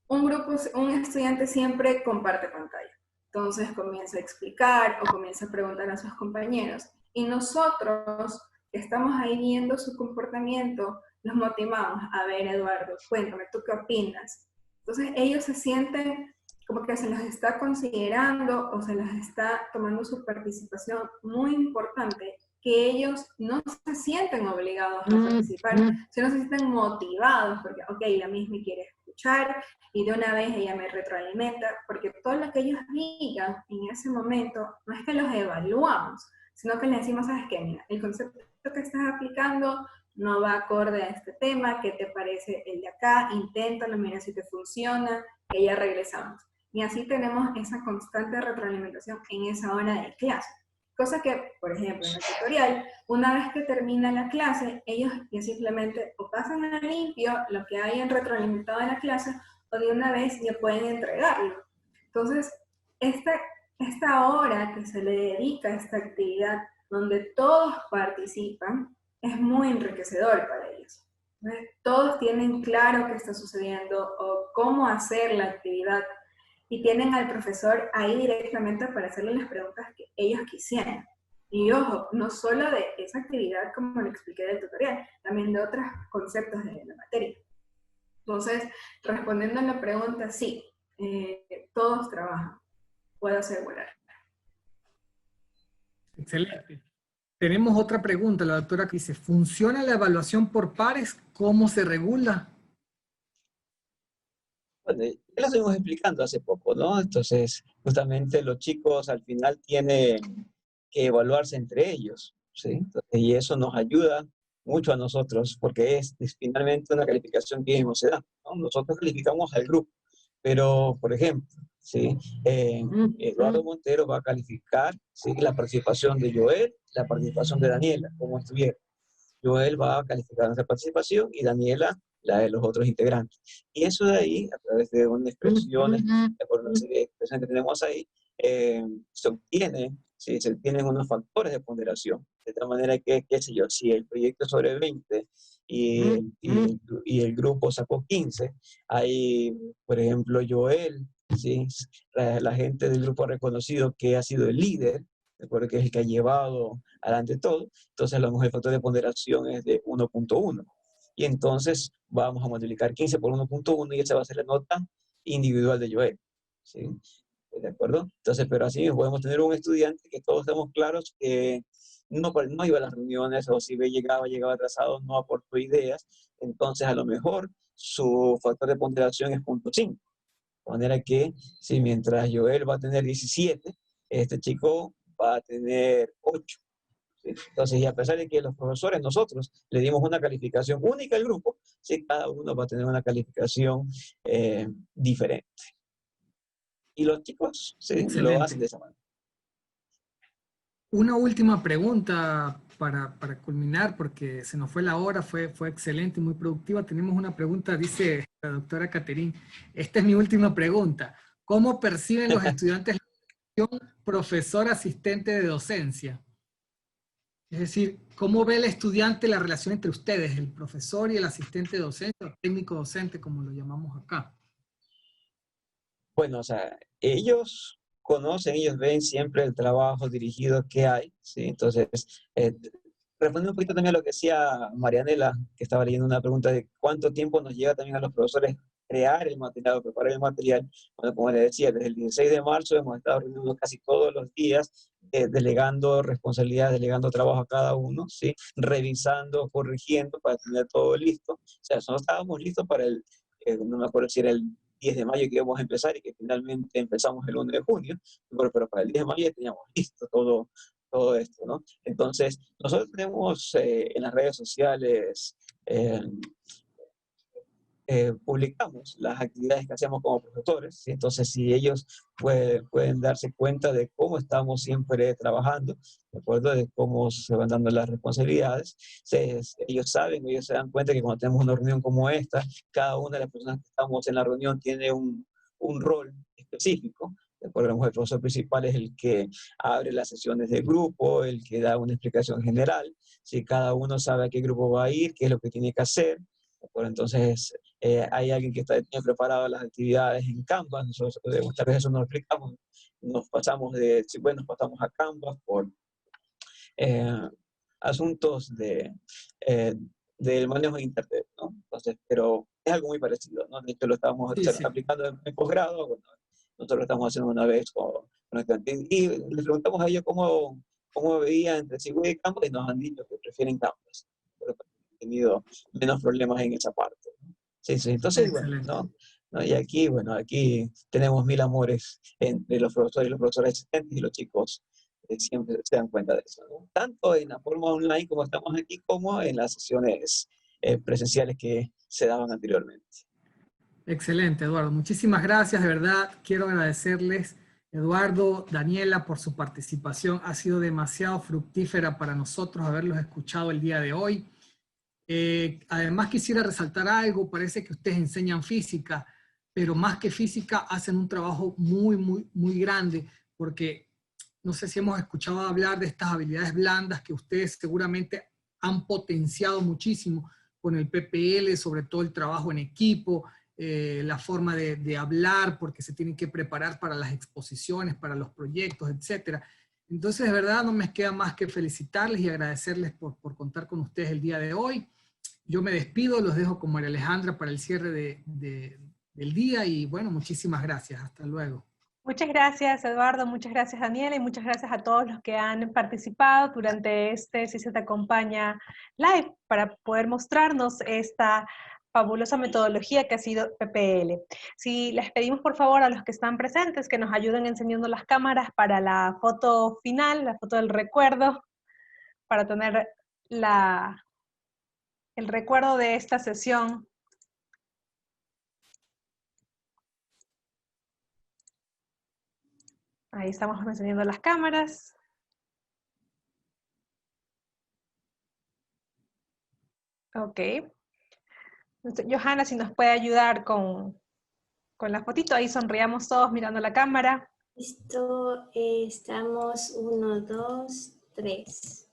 un estudiante siempre comparte pantalla. Entonces comienza a explicar o comienza a preguntar a sus compañeros. Y nosotros, que estamos ahí viendo su comportamiento, los motivamos. A ver, Eduardo, cuéntame, ¿tú qué opinas? Entonces ellos se sienten como que se los está considerando o se los está tomando su participación muy importante, que ellos no se sienten obligados a participar, sino se sienten motivados porque, ok, la misma quiere escuchar y de una vez ella me retroalimenta, porque todo lo que ellos digan en ese momento no es que los evaluamos, sino que les decimos, ¿sabes qué? Mira, el concepto que estás aplicando no va acorde a este tema, ¿qué te parece el de acá? Inténtalo, mira si te funciona, que ya regresamos. Y así tenemos esa constante retroalimentación en esa hora de clase. Cosa que, por ejemplo, en el tutorial, una vez que termina la clase, ellos ya simplemente o pasan a limpio lo que hayan retroalimentado en la clase, o de una vez ya pueden entregarlo. Entonces, esta hora que se le dedica a esta actividad, donde todos participan, es muy enriquecedor para ellos. Todos tienen claro qué está sucediendo o cómo hacer la actividad, y tienen al profesor ahí directamente para hacerle las preguntas que ellos quisieran. Y ojo, no solo de esa actividad como le expliqué del tutorial, también de otros conceptos de la materia. Entonces, respondiendo a la pregunta, sí, todos trabajan, puedo asegurar. Excelente. Tenemos otra pregunta, la doctora que dice, ¿funciona la evaluación por pares? ¿Cómo se regula? Bueno, ya lo estuvimos explicando hace poco, ¿no? Entonces, justamente los chicos al final tienen que evaluarse entre ellos, ¿sí? Entonces, y eso nos ayuda mucho a nosotros, porque es finalmente una calificación que mismo se da, ¿no? Nosotros calificamos al grupo, pero, por ejemplo, ¿sí? Eduardo Montero va a calificar, ¿sí?, la participación de Joel, la participación de Daniela, como estuvieron. Joel va a calificar nuestra participación y Daniela la de los otros integrantes. Y eso de ahí, a través de unas expresiones, por una serie de expresiones que tenemos ahí, se obtiene, ¿sí?, se obtienen unos factores de ponderación. De tal manera que, qué sé yo, si el proyecto es sobre 20 y el grupo sacó 15, hay, por ejemplo, Joel, ¿sí?, la gente del grupo ha reconocido que ha sido el líder, porque es el que ha llevado adelante todo. Entonces a lo mejor el factor de ponderación es de 1.1. Y entonces vamos a multiplicar 15 por 1.1 y esa va a ser la nota individual de Joel, ¿sí? ¿De acuerdo? Entonces, pero así podemos tener un estudiante que todos estamos claros que no iba a las reuniones, o si llegaba atrasado, no aportó ideas. Entonces a lo mejor su factor de ponderación es 0.5. De manera que, si mientras Joel va a tener 17, este chico va a tener 8. ¿Sí? Entonces, y a pesar de que los profesores, nosotros, le dimos una calificación única al grupo, ¿sí?, cada uno va a tener una calificación diferente. Y los chicos, ¿sí?, lo hacen de esa manera. Una última pregunta para culminar, porque se nos fue la hora, fue excelente y muy productiva. Tenemos una pregunta, dice la doctora Caterín. Esta es mi última pregunta. ¿Cómo perciben los estudiantes la relación profesor-asistente de docencia? Es decir, ¿cómo ve el estudiante la relación entre ustedes, el profesor y el asistente docente, o técnico docente, como lo llamamos acá? Bueno, o sea, ellos conocen, ellos ven siempre el trabajo dirigido que hay, ¿sí? Entonces, respondiendo un poquito también a lo que decía Marianela, que estaba leyendo una pregunta de cuánto tiempo nos lleva también a los profesores crear el material, preparar el material. Bueno, como les decía, desde el 16 de marzo hemos estado reuniendo casi todos los días, delegando responsabilidades, delegando trabajo a cada uno, ¿sí?, revisando, corrigiendo para tener todo listo. O sea, nosotros estábamos listos para no me acuerdo si era el 10 de mayo que íbamos a empezar y que finalmente empezamos el 1 de junio, pero para el 10 de mayo ya teníamos listo todo esto, ¿no? Entonces, nosotros tenemos en las redes sociales, publicamos las actividades que hacemos como profesores, ¿sí? Entonces, si ellos pueden darse cuenta de cómo estamos siempre trabajando, ¿de acuerdo?, de cómo se van dando las responsabilidades, ellos saben, ellos se dan cuenta que cuando tenemos una reunión como esta, cada una de las personas que estamos en la reunión tiene un rol específico. De acuerdo, el profesor principal es el que abre las sesiones del grupo, el que da una explicación general, si cada uno sabe a qué grupo va a ir, qué es lo que tiene que hacer. Bueno, entonces, hay alguien que tiene preparado las actividades en Canvas. Nosotros muchas veces eso nos lo explicamos, nos pasamos a Canvas por asuntos del manejo de internet, ¿no? Entonces, pero es algo muy parecido, ¿no? De hecho, lo estamos aplicando en posgrado. Bueno, nosotros lo estamos haciendo una vez con estudiantes y les preguntamos a ellos cómo veían entre Sequoia y Canvas y nos han dicho que prefieren Canvas. Tenido menos problemas en esa parte, ¿no? Sí, entonces, bueno, ¿no? Y aquí, bueno, aquí tenemos mil amores entre los profesores y los profesores asistentes y los chicos siempre se dan cuenta de eso, ¿no? Tanto en la forma online como estamos aquí, como en las sesiones presenciales que se daban anteriormente. Excelente, Eduardo. Muchísimas gracias, de verdad. Quiero agradecerles, Eduardo, Daniela, por su participación. Ha sido demasiado fructífera para nosotros haberlos escuchado el día de hoy. Además quisiera resaltar algo, parece que ustedes enseñan física, pero más que física hacen un trabajo muy, muy, muy grande, porque no sé si hemos escuchado hablar de estas habilidades blandas que ustedes seguramente han potenciado muchísimo con el PPL, sobre todo el trabajo en equipo, la forma de hablar, porque se tienen que preparar para las exposiciones, para los proyectos, etc. Entonces, de verdad, no me queda más que felicitarles y agradecerles por contar con ustedes el día de hoy. Yo me despido, los dejo con María Alejandra para el cierre de del día y bueno, muchísimas gracias. Hasta luego. Muchas gracias, Eduardo, muchas gracias, Daniela, y muchas gracias a todos los que han participado durante este Si se te acompaña live para poder mostrarnos esta fabulosa metodología que ha sido PPL. Si les pedimos por favor a los que están presentes que nos ayuden encendiendo las cámaras para la foto final, la foto del recuerdo, para tener el recuerdo de esta sesión. Ahí estamos encendiendo las cámaras. Ok. Entonces, Johanna, si nos puede ayudar con la fotito, ahí sonriamos todos mirando la cámara. Listo, estamos 1, 2, 3.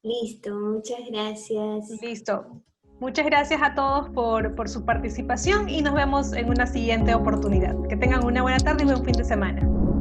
Listo, muchas gracias. Listo. Muchas gracias a todos por su participación y nos vemos en una siguiente oportunidad. Que tengan una buena tarde y buen fin de semana.